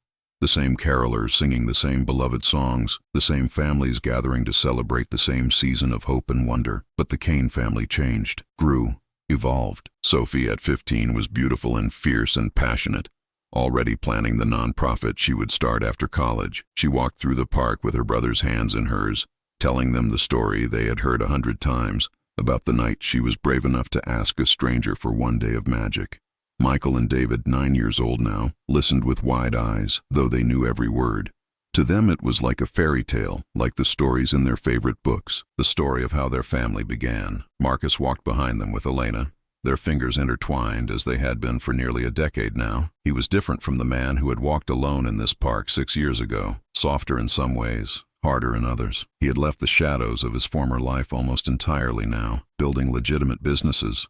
The same carolers singing the same beloved songs, the same families gathering to celebrate the same season of hope and wonder. But the Kane family changed, grew, evolved. Sophie at 15 was beautiful and fierce and passionate, already planning the nonprofit she would start after college. She walked through the park with her brother's hands in hers, telling them the story they had heard 100 times about the night she was brave enough to ask a stranger for one day of magic. Michael and David, 9 years old now, listened with wide eyes, though they knew every word. To them it was like a fairy tale, like the stories in their favorite books, the story of how their family began. Marcus walked behind them with Elena, their fingers intertwined as they had been for nearly a decade now. He was different from the man who had walked alone in this park 6 years ago, softer in some ways, harder in others. He had left the shadows of his former life almost entirely now, building legitimate businesses,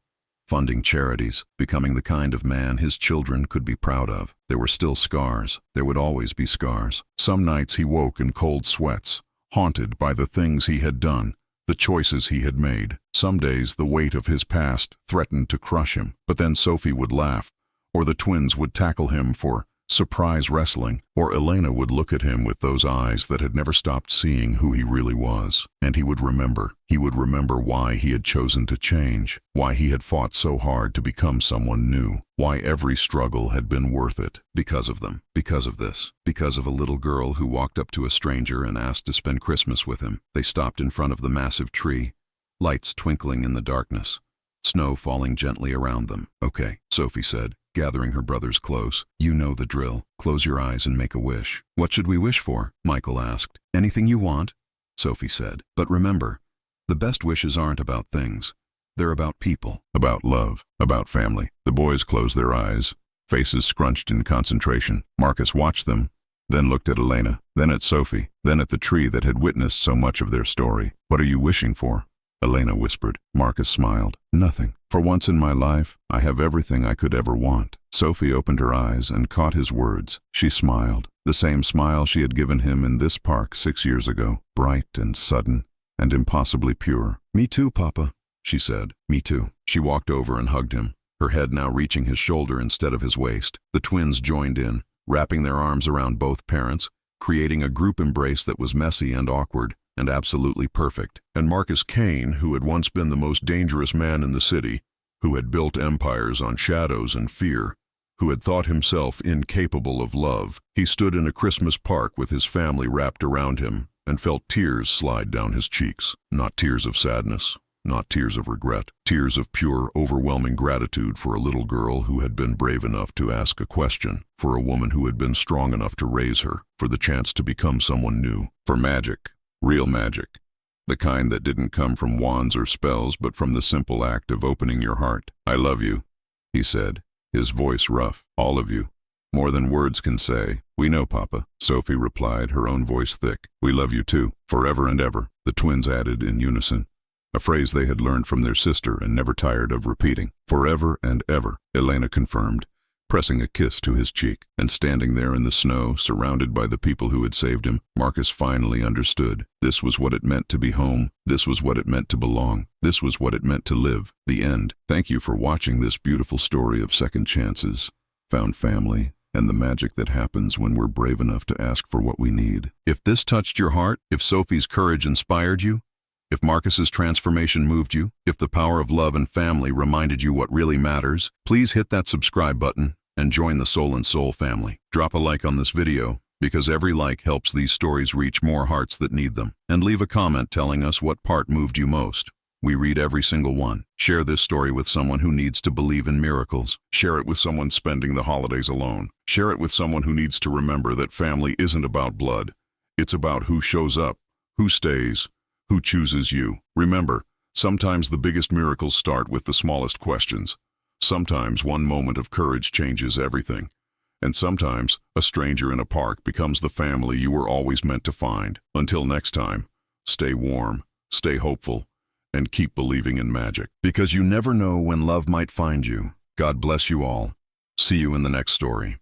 funding charities, becoming the kind of man his children could be proud of. There were still scars. There would always be scars. Some nights he woke in cold sweats, haunted by the things he had done, the choices he had made. Some days the weight of his past threatened to crush him, but then Sophie would laugh, or the twins would tackle him for surprise wrestling, or Elena would look at him with those eyes that had never stopped seeing who he really was. And he would remember. He would remember why he had chosen to change, why he had fought so hard to become someone new, why every struggle had been worth it. Because of them, because of this, because of a little girl who walked up to a stranger and asked to spend Christmas with him. They stopped in front of the massive tree, lights twinkling in the darkness, snow falling gently around them. "Okay," Sophie said, gathering her brothers close. "You know the drill. Close your eyes and make a wish." "What should we wish for?" Michael asked. "Anything you want," Sophie said. "But remember, The best wishes aren't about things. They're about people, about love, about family. The boys closed their eyes, faces scrunched in concentration. Marcus watched them, then looked at Elena, then at Sophie, then at the tree that had witnessed so much of their story. "What are you wishing for?" Elena whispered. Marcus smiled. "Nothing. For once in my life, I have everything I could ever want." Sophie opened her eyes and caught his words. She smiled, the same smile she had given him in this park 6 years ago, bright and sudden and impossibly pure. "Me too, Papa," she said. "Me too." She walked over and hugged him, her head now reaching his shoulder instead of his waist. The twins joined in, wrapping their arms around both parents, creating a group embrace that was messy and awkward and absolutely perfect. And Marcus Kane, who had once been the most dangerous man in the city, who had built empires on shadows and fear, who had thought himself incapable of love, he stood in a Christmas park with his family wrapped around him and felt tears slide down his cheeks. Not tears of sadness, not tears of regret, tears of pure, overwhelming gratitude for a little girl who had been brave enough to ask a question, for a woman who had been strong enough to raise her, for the chance to become someone new, for magic, real magic, the kind that didn't come from wands or spells but from the simple act of opening your heart. "I love you," he said, his voice rough. "All of you. More than words can say." "We know, Papa," Sophie replied, her own voice thick. "We love you too, forever and ever," the twins added in unison, a phrase they had learned from their sister and never tired of repeating. "Forever and ever," Elena confirmed, pressing a kiss to his cheek. And standing there in the snow, surrounded by the people who had saved him, Marcus finally understood. This was what it meant to be home. This was what it meant to belong. This was what it meant to live. The end. Thank you for watching this beautiful story of second chances, found family, and the magic that happens when we're brave enough to ask for what we need. If this touched your heart, if Sophie's courage inspired you, if Marcus's transformation moved you, if the power of love and family reminded you what really matters, please hit that subscribe button and join the Soul and Soul family. Drop a like on this video, because every like helps these stories reach more hearts that need them. And leave a comment telling us what part moved you most. We read every single one. Share this story with someone who needs to believe in miracles. Share it with someone spending the holidays alone. Share it with someone who needs to remember that family isn't about blood. It's about who shows up, who stays, who chooses you. Remember, sometimes the biggest miracles start with the smallest questions. Sometimes one moment of courage changes everything. And sometimes a stranger in a park becomes the family you were always meant to find. Until next time, stay warm, stay hopeful, and keep believing in magic. Because you never know when love might find you. God bless you all. See you in the next story.